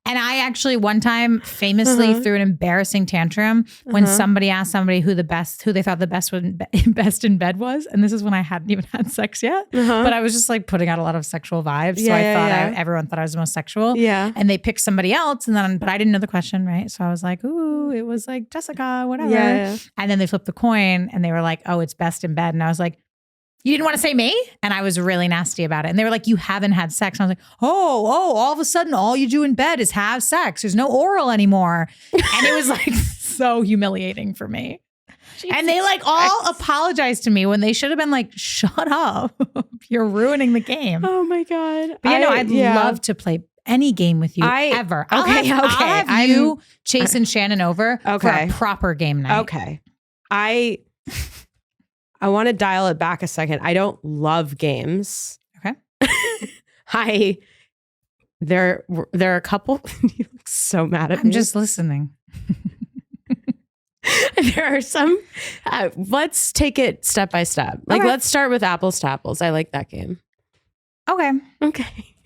And I actually one time famously threw an embarrassing tantrum when somebody asked somebody who they thought the best in bed was. And this is when I hadn't even had sex yet. But I was just like putting out a lot of sexual vibes. So I thought everyone thought I was the most sexual. Yeah. And they picked somebody else. But I didn't know the question, right? So I was like, ooh, it was like Jessica, whatever. Yeah. And then they flipped the coin and they were like, oh, it's best in bed. And I was like, you didn't want to say me? And I was really nasty about it. And they were like, you haven't had sex. And I was like, oh, all of a sudden, all you do in bed is have sex. There's no oral anymore. And it was like so humiliating for me. Jesus and they like all apologized to me when they should have been like, shut up. You're ruining the game. Oh my God. But I'd love to play any game with you ever. I'll have you chasing Shannon over for a proper game night. Okay. I want to dial it back a second. I don't love games. Okay. There are a couple. You look so mad at me. I'm just listening. There are some. Let's take it step by step. Let's start with apples to apples. I like that game. Okay.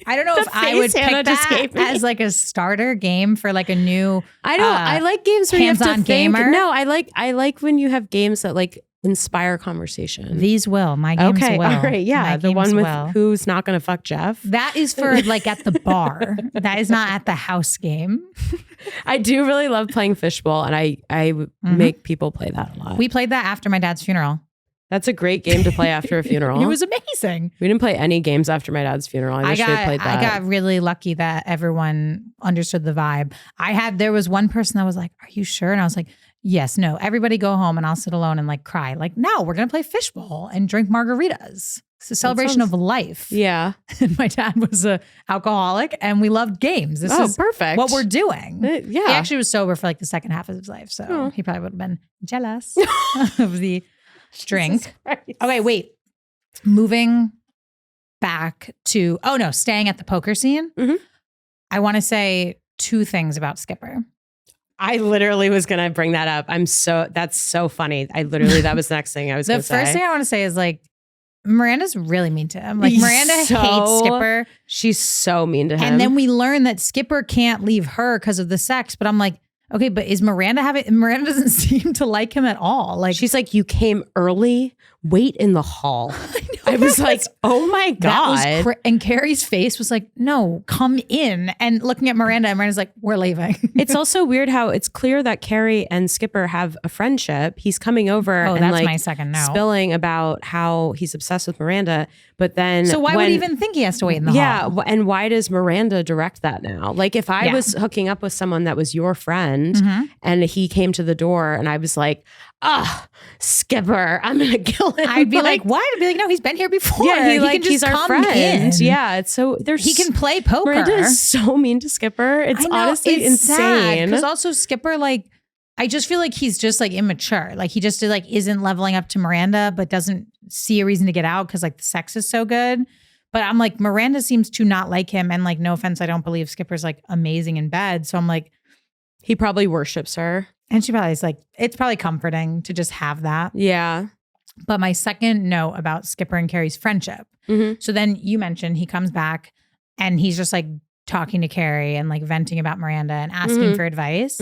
I don't know if I would Hanna pick that as like a starter game for like a new. I like games where you have to think. Gamer. No, I like when you have games that like inspire conversation. These will. My games will. All right. Yeah. The one with who's not going to fuck Jeff. That is for like at the bar. That is not at the house game. I do really love playing fishbowl, and I make people play that a lot. We played that after my dad's funeral. That's a great game to play after a funeral. It was amazing. We didn't play any games after my dad's funeral. I wish we had played that. I got really lucky that everyone understood the vibe. There was one person that was like, are you sure? And I was like, yes, no, everybody go home and I'll sit alone and like cry. Like, no, we're going to play fishbowl and drink margaritas. It's a celebration of life. Yeah. And my dad was an alcoholic and we loved games. This is perfect. What we're doing. Yeah. He actually was sober for like the second half of his life. So he probably would have been jealous of the drink. Okay, wait. Moving back to, staying at the poker scene. I want to say two things about Skipper. I literally was going to bring that up. That's so funny. That was the next thing I was going to say. The first thing I want to say is like, Miranda's really mean to him. Like Miranda hates Skipper. She's so mean to him. And then we learn that Skipper can't leave her because of the sex. But I'm like, okay, but Miranda doesn't seem to like him at all. Like she's like, you came early, wait in the hall. I was like, oh my God. And Carrie's face was like, no, come in. And looking at Miranda, and Miranda's like, we're leaving. It's also weird how it's clear that Carrie and Skipper have a friendship. He's coming over and that's like my second no. spilling about how he's obsessed with Miranda. But then so why would he even think he has to wait in the hall? Yeah. And why does Miranda direct that now? Like if I was hooking up with someone that was your friend and he came to the door and I was like, Skipper, I'm going to kill him. I'd be like, what? I'd be like, no, he's been here before. Yeah, he's our friend. In. Yeah, it's so he can play poker. Miranda is so mean to Skipper. It's honestly insane. Because also Skipper, like, I just feel like he's just like immature. Like he just like isn't leveling up to Miranda, but doesn't see a reason to get out because like the sex is so good. But I'm like, Miranda seems to not like him. And like, no offense, I don't believe Skipper's like amazing in bed. So I'm like, he probably worships her. And she probably is like, it's probably comforting to just have that. Yeah. But my second note about Skipper and Carrie's friendship. So then you mentioned he comes back and he's just like talking to Carrie and like venting about Miranda and asking for advice.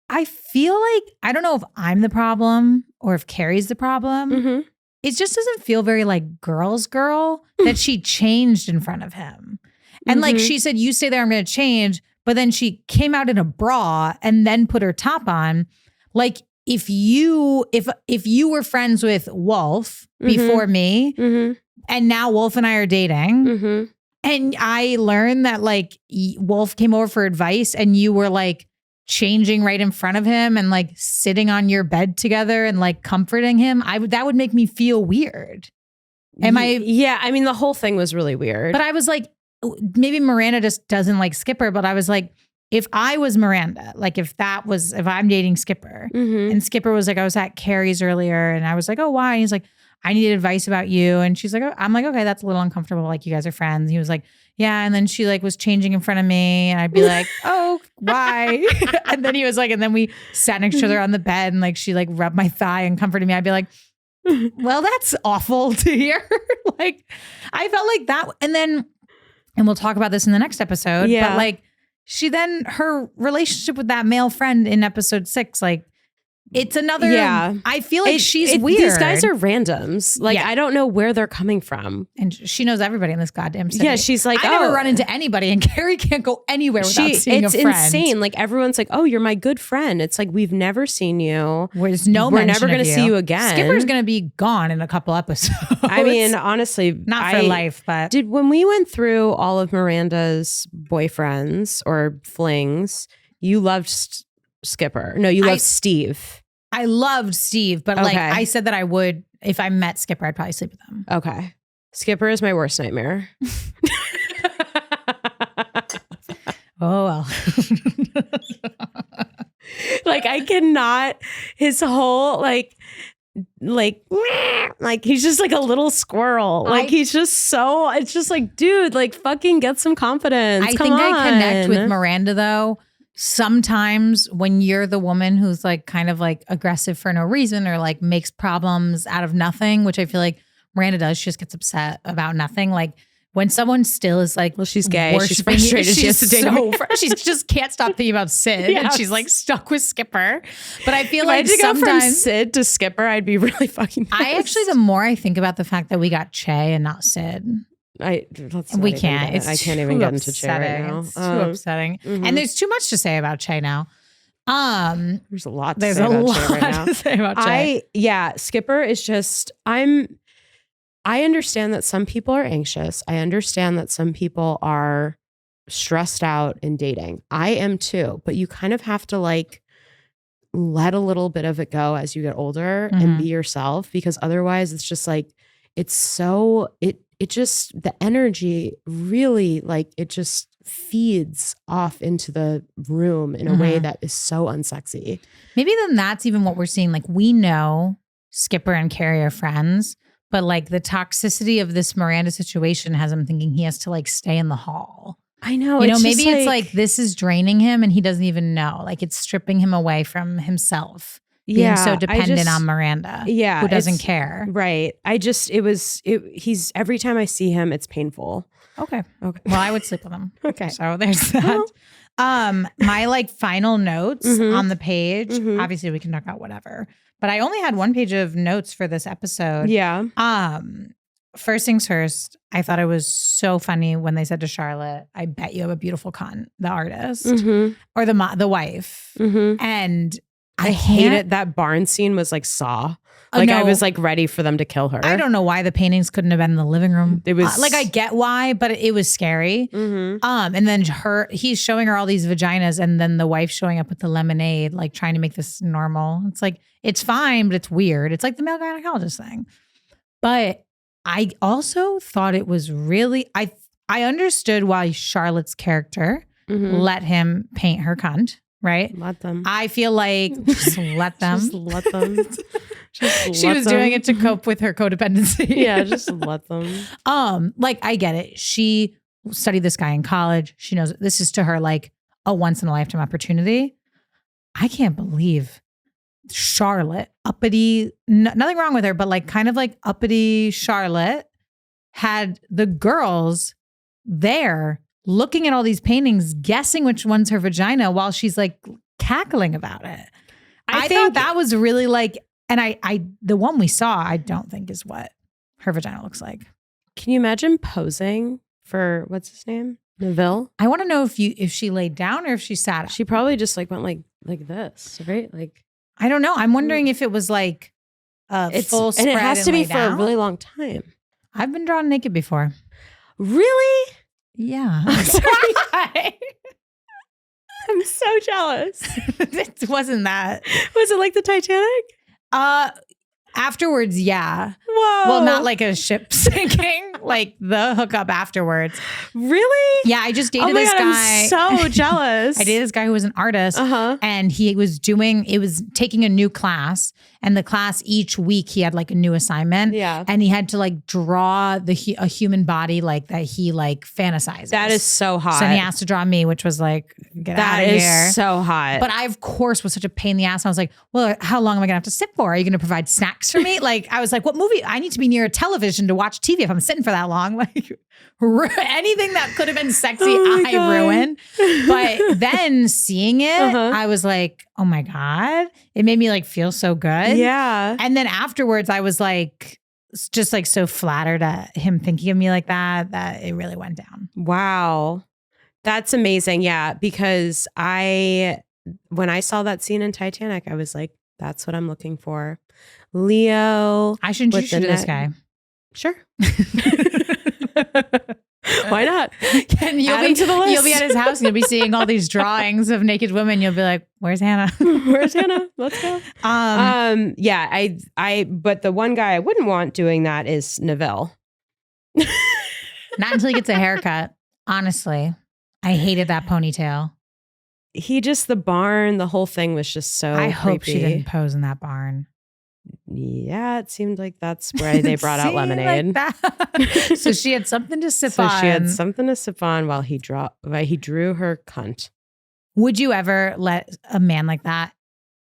I feel like, I don't know if I'm the problem or if Carrie's the problem. It just doesn't feel very like girl's girl that she changed in front of him. And like she said, you stay there, I'm going to change. But then she came out in a bra and then put her top on. Like if you were friends with Wolf before me and now Wolf and I are dating and I learned that like Wolf came over for advice and you were like changing right in front of him and like sitting on your bed together and like comforting him, that would make me feel weird. Yeah, I mean the whole thing was really weird. But I was like, maybe Miranda just doesn't like Skipper, but I was like, if I was Miranda, like if I'm dating Skipper and Skipper was like, I was at Carrie's earlier and I was like, oh, why? And he's like, I needed advice about you. And she's like, oh, I'm like, okay, that's a little uncomfortable. Like, you guys are friends. He was like, yeah. And then she like was changing in front of me. And I'd be like, oh, why? And then he was like, and then we sat next to each other on the bed and like, she like rubbed my thigh and comforted me. I'd be like, well, that's awful to hear. Like, I felt like that. And we'll talk about this in the next episode. Yeah. But like, her relationship with that male friend in episode 6, like, it's another, I feel like she's weird. These guys are randoms. Like, I don't know where they're coming from. And she knows everybody in this goddamn city. Yeah, she's like, I never run into anybody, and Carrie can't go anywhere without seeing a friend. It's insane. Like, everyone's like, oh, you're my good friend. It's like, we've never seen you. We're never going to see you again. Skipper's going to be gone in a couple episodes. I mean, honestly. Not for life, but. When we went through all of Miranda's boyfriends or flings, you loved Skipper. No, you loved Steve. I loved Steve, but like I said that I would, if I met Skipper, I'd probably sleep with him. Okay. Skipper is my worst nightmare. Oh, well. Like, I cannot, his whole like he's just like a little squirrel. Like, he's just so, it's just like, dude, like, fucking get some confidence. I connect with Miranda though. Sometimes when you're the woman who's like kind of like aggressive for no reason or like makes problems out of nothing, which I feel like Miranda does, she just gets upset about nothing. Like when someone still is like, well, she's gay, she's frustrated, she has to date she just can't stop thinking about Sid, and she's like stuck with Skipper. But I feel like sometimes go from Sid to Skipper, I'd be really fucking pissed. I actually, the more I think about the fact that we got Che and not Sid, we can't. I can't even get into Che right now. It's too upsetting, and there's too much to say about Che now. There's a lot to say about Che. Skipper is just. I understand that some people are anxious. I understand that some people are stressed out in dating. I am too, but you kind of have to like let a little bit of it go as you get older and be yourself, because otherwise it's just like it just, the energy really, like, it just feeds off into the room in a way that is so unsexy. Maybe then that's even what we're seeing. Like, we know Skipper and Carrie are friends, but like the toxicity of this Miranda situation has him thinking he has to like stay in the hall. I know. Maybe it's like this is draining him and he doesn't even know. Like, it's stripping him away from himself. Being so dependent on Miranda, who doesn't care. Right. He's every time I see him, it's painful. Okay. Well, I would sleep with him. Okay. So there's that. My like final notes on the page, obviously we can talk about whatever, but I only had one page of notes for this episode. Yeah. First things first, I thought it was so funny when they said to Charlotte, I bet you have a beautiful cunt, the artist, or the wife. And I hated that barn scene was like Saw. Like, I was like ready for them to kill her. I don't know why the paintings couldn't have been in the living room. It was like, I get why, but it was scary. And then he's showing her all these vaginas, and then the wife showing up with the lemonade, like trying to make this normal. It's like, it's fine, but it's weird. It's like the male gynecologist thing. But I also thought it was really, I understood why Charlotte's character let him paint her cunt. Right? Let them. I feel like just let them. Just let them. She was doing it to cope with her codependency. Yeah, just let them. Like, I get it. She studied this guy in college. She knows this is to her like a once in a lifetime opportunity. I can't believe Charlotte, uppity, nothing wrong with her, but like kind of like uppity Charlotte had the girls there looking at all these paintings, guessing which one's her vagina while she's like cackling about it. I thought that was really like, and I the one we saw, I don't think is what her vagina looks like. Can you imagine posing for, what's his name? Neville? I want to know if she laid down or if she sat up. She probably just like went like this, right? Like, I don't know. I'm wondering if it was like full spread, and it has to be for down. a really long time. I've been drawn naked before. Really? Yeah. I'm sorry. I'm so jealous. It wasn't that. Was it like the Titanic? Afterwards, yeah. Whoa. Well, not like a ship sinking, like the hookup afterwards. Really? Yeah, I just dated this guy. I'm so jealous. I dated this guy who was an artist, and he was taking a new class, And the class each week he had like a new assignment. Yeah. And he had to like draw a human body like that he like fantasizes. That is so hot. So he asked to draw me, which was like, get out of here. That is so hot. But I, of course, was such a pain in the ass. I was like, well, how long am I going to have to sit for? Are you going to provide snacks for me? Like, I was like, what movie? I need to be near a television to watch TV if I'm sitting for that long. Like, anything that could have been sexy, I ruined. But then seeing it, I was like, oh my God. It made me like feel so good. Yeah. And then afterwards, I was like, just like so flattered at him thinking of me like that it really went down. Wow. That's amazing. Yeah. Because when I saw that scene in Titanic, I was like, that's what I'm looking for. Leo. I should introduce you to this guy. Sure. Why not? Add him to the list. You'll be at his house and you'll be seeing all these drawings of naked women. You'll be like, where's Hanna? Where's Hanna? Let's go. Yeah, but the one guy I wouldn't want doing that is Neville. Not until he gets a haircut. Honestly, I hated that ponytail. The barn, the whole thing was just so I hope creepy. she didn't pose in that barn. Yeah, it seemed like that's where they brought out lemonade. Like so she had something to sip on. She had something to sip on while he drew her cunt. Would you ever let a man like that?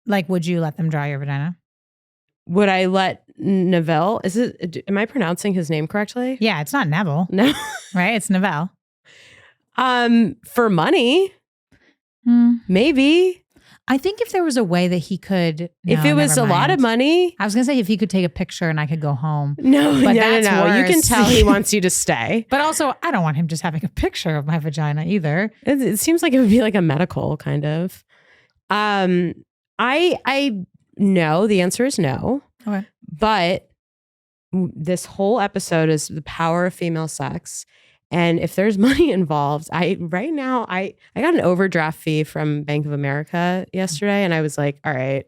Like, would you let them draw your vagina? Would I let Neville? Am I pronouncing his name correctly? Yeah, it's not Neville. No. Right? It's Neville. For money, maybe. I think if there was a way that he could, if it was a lot of money, I was gonna say if he could take a picture and I could go home. No, but no. worse. You can tell he wants you to stay. But also, I don't want him just having a picture of my vagina either. It seems like it would be like a medical kind of. I no. The answer is no. Okay. But this whole episode is the power of female sex. And if there's money involved, I got an overdraft fee from Bank of America yesterday, and I was like, all right,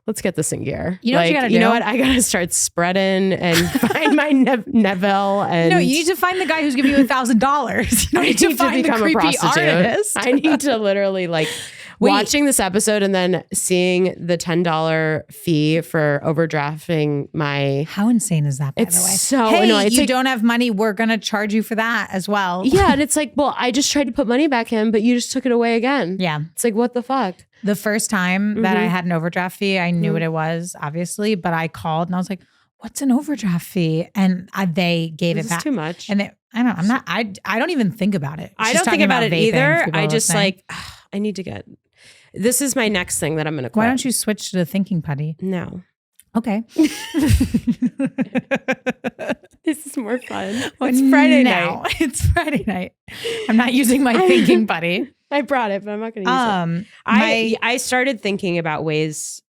let's get this in gear. You know what you gotta do? You know what? I gotta start spreading and find my Neville. And no, you need to find the guy who's giving you $1,000. You need to find become the a prostitute. artist. I need to literally watching this episode and then seeing the $10 fee for overdrafting my. How insane is that? By the way, it's so hey, annoying. You don't have money. We're gonna charge you for that as well. Yeah, and it's like, well, I just tried to put money back in, but you just took it away again. Yeah, it's like, what the fuck? The first time that I had an overdraft fee, I knew what it was, obviously, but I called and I was like, "What's an overdraft fee?" And they gave it back. Too much. And I don't even think about it. I don't think about it either. I just I need to get. This is my next thing that I'm going to quit. Why don't you switch to the thinking putty? No. Okay. This is more fun. It's Friday night. It's Friday night. I'm not using my thinking putty. I brought it, but I'm not going to use it. I started thinking about ways.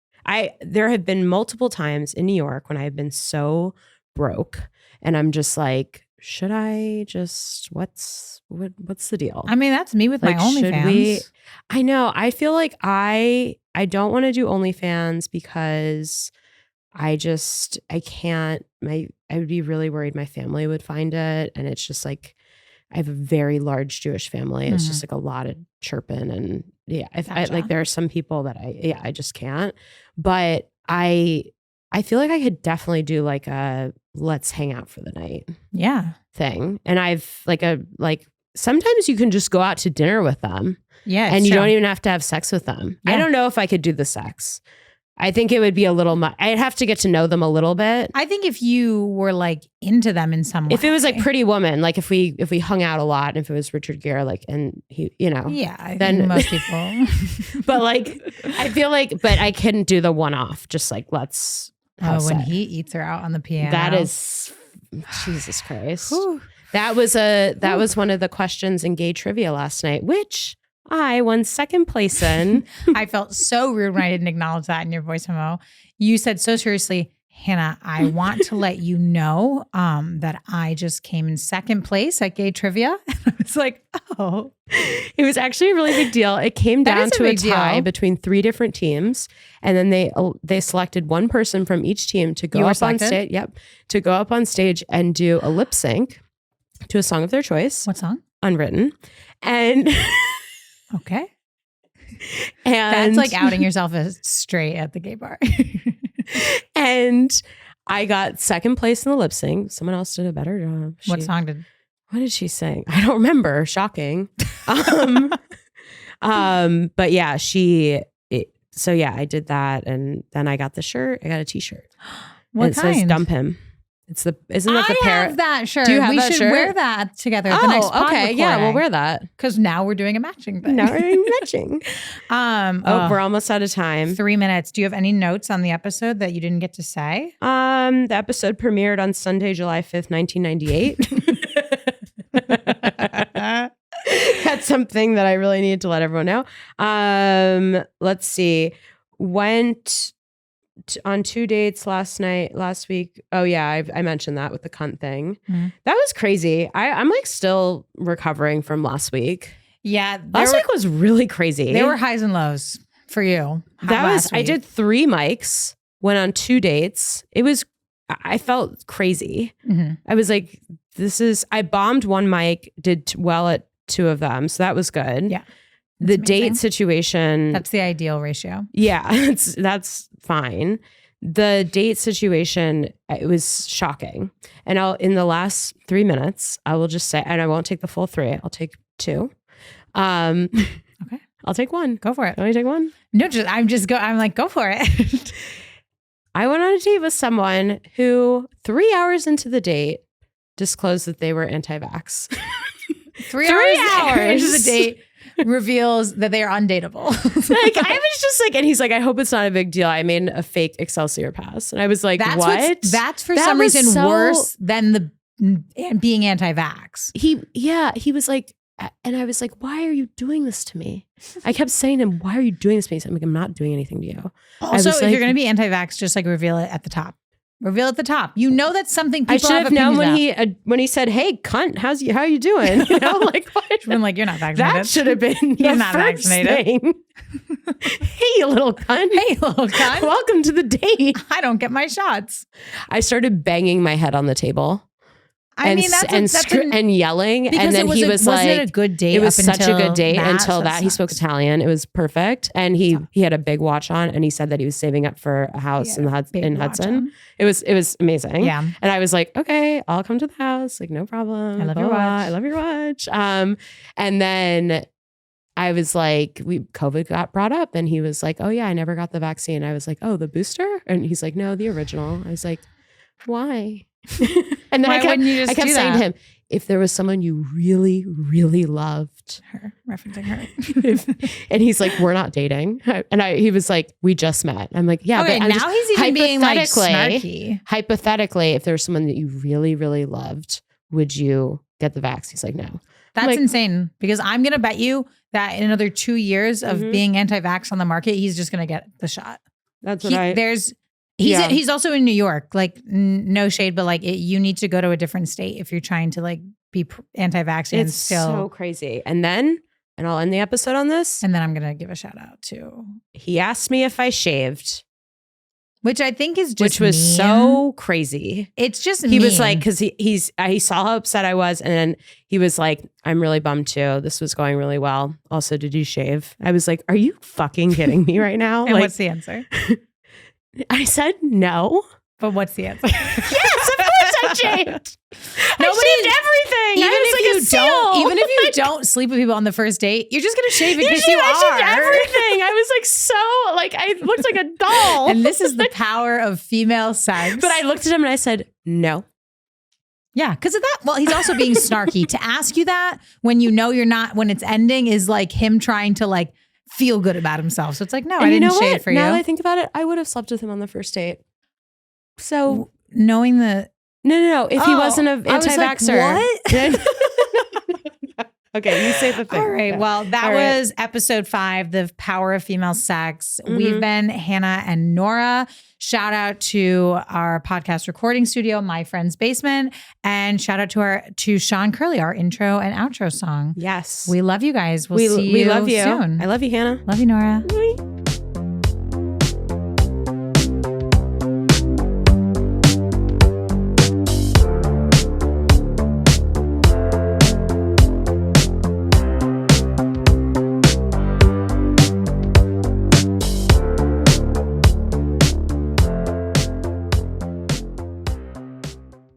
There have been multiple times in New York when I've been so broke, and I'm just like, should I just what's the deal? I mean, that's me with my OnlyFans. I know. I feel like I don't want to do OnlyFans because I can't. I would be really worried my family would find it, and it's just like I have a very large Jewish family. It's just like a lot of chirping, and gotcha. There are some people that I just can't. But I feel like I could definitely do like a let's hang out for the night thing, and I've sometimes you can just go out to dinner with them. Yeah. And you don't even have to have sex with them. Yeah. I don't know if I could do the sex. I think it would be a little much. I'd have to get to know them a little bit. I think if you were like into them in some way. If it was like Pretty Woman, like if we hung out a lot, and if it was Richard Gere, and he, Yeah, I think most people. But I feel like, but I couldn't do the one-off. Just like, let's. When he eats her out on the piano. That is, Jesus Christ. Whew. That was one of the questions in gay trivia last night, which I won second place in. I felt so rude when I didn't acknowledge that in your voice memo. You said so seriously, Hanna, I want to let you know that I just came in second place at gay trivia. And I was like, oh. It was actually a really big deal. It came down to a tie between 3 different teams. And then they selected one person from each team to go up on stage. Yep. To go up on stage and do a lip sync to a song of their choice. What song? Unwritten. And okay. And that's like outing yourself as straight at the gay bar. And I got second place in the lip sync. Someone else did a better job. What did she sing? I don't remember. Shocking. But yeah, so yeah, I did that. And then I got the shirt. I got a t-shirt. What kind? It says dump him. Isn't that the pair? I have that shirt. Do you have we that should shirt? wear that together at the next pod recording. Yeah, we'll wear that. Because now we're doing a matching thing. Now we're doing matching. We're almost out of time. 3 minutes. Do you have any notes on the episode that you didn't get to say? The episode premiered on Sunday, July 5th, 1998. That's something that I really needed to let everyone know. Let's see. Went on 2 dates last week. Oh yeah, I mentioned that with the cunt thing. That was crazy. I'm like still recovering from last week. Yeah. Last week was really crazy. There were highs and lows for you. I did 3 mics, went on 2 dates. I felt crazy. I was like, I bombed 1 mic, did well at 2 of them. So that was good. Yeah. The date situation. That's the ideal ratio. Yeah, that's fine. The date situation, it was shocking. And in the last 3 minutes, I will just say, and I won't take the full 3. I'll take 2. Okay. I'll take 1. Go for it. Let me take 1. No, I'm like, go for it. I went on a date with someone who 3 hours into the date disclosed that they were anti-vax. 3 hours into the date reveals that they are undateable. Like I was just like, and he's like, I hope it's not a big deal. I made a fake Excelsior pass. And I was like, what? That's for some reason worse than the being anti-vax. He was like, and I was like, why are you doing this to me? I kept saying to him, why are you doing this to me? I'm like, I'm not doing anything to you. Also, if you're going to be anti-vax, just like reveal it at the top. Reveal at the top. You know that's something people I should have known when he said, "Hey, cunt, how are you doing?" You know, like what? Been like, you're not vaccinated. That should have been you're not vaccinated. Thing. Hey, you little cunt. Hey, little cunt. Welcome to the date. I don't get my shots. I started banging my head on the table. And yelling, and then he was like, "Wasn't it a good date?" It was such a good date until that. He spoke Italian. It was perfect, and he had a big watch on, and he said that he was saving up for a house in Hudson. It was amazing. Yeah, and I was like, okay, I'll come to the house. Like, no problem. I love your watch. I love your watch. And then I was like, COVID got brought up, and he was like, oh yeah, I never got the vaccine. I was like, oh, the booster, and he's like, no, the original. I was like, why? And then I kept saying to him, if there was someone you really, really loved, her, referencing her, and he's like, we're not dating, and he was like, we just met. I'm like, yeah, okay, but now he's even being like snarky. Hypothetically, if there was someone that you really, really loved, would you get the vax? He's like, no. That's insane, because I'm gonna bet you that in another 2 years of being anti-vax on the market, he's just gonna get the shot. That's what He's also in New York. Like, no shade, but like you need to go to a different state if you're trying to like be anti-vax. It's so crazy. And I'll end the episode on this. And then I'm gonna give a shout out to. He asked me if I shaved, which I think is just mean. So crazy. It's just he was like, because he saw how upset I was, and then he was like, I'm really bummed too. This was going really well. Also, did you shave? I was like, are you fucking kidding me right now? And what's the answer? I said no. But what's the answer? Yes, of course I shaved. I shaved everything. Even if you don't sleep with people on the first date, you're just gonna shave it because you are. I shaved everything. I was like I looked like a doll. And this is the power of female sex. But I looked at him and I said no. Yeah, because of that. Well, he's also being snarky. To ask you that when you know you're not, when it's ending, is like him trying to like feel good about himself. So it's like, no, I didn't shave for you. Now that I think about it, I would have slept with him on the first date. So knowing the no. If he wasn't an anti-vaxxer, like, what? Okay, you say the thing. All right. Well, that was episode 5, the power of female sex. We've been Hanna and Nora. Shout out to our podcast recording studio, My Friend's Basement, and shout out to Sean Curley, our intro and outro song. Yes, we love you guys. We'll see you love you soon. I love you, Hanna. Love you, Nora.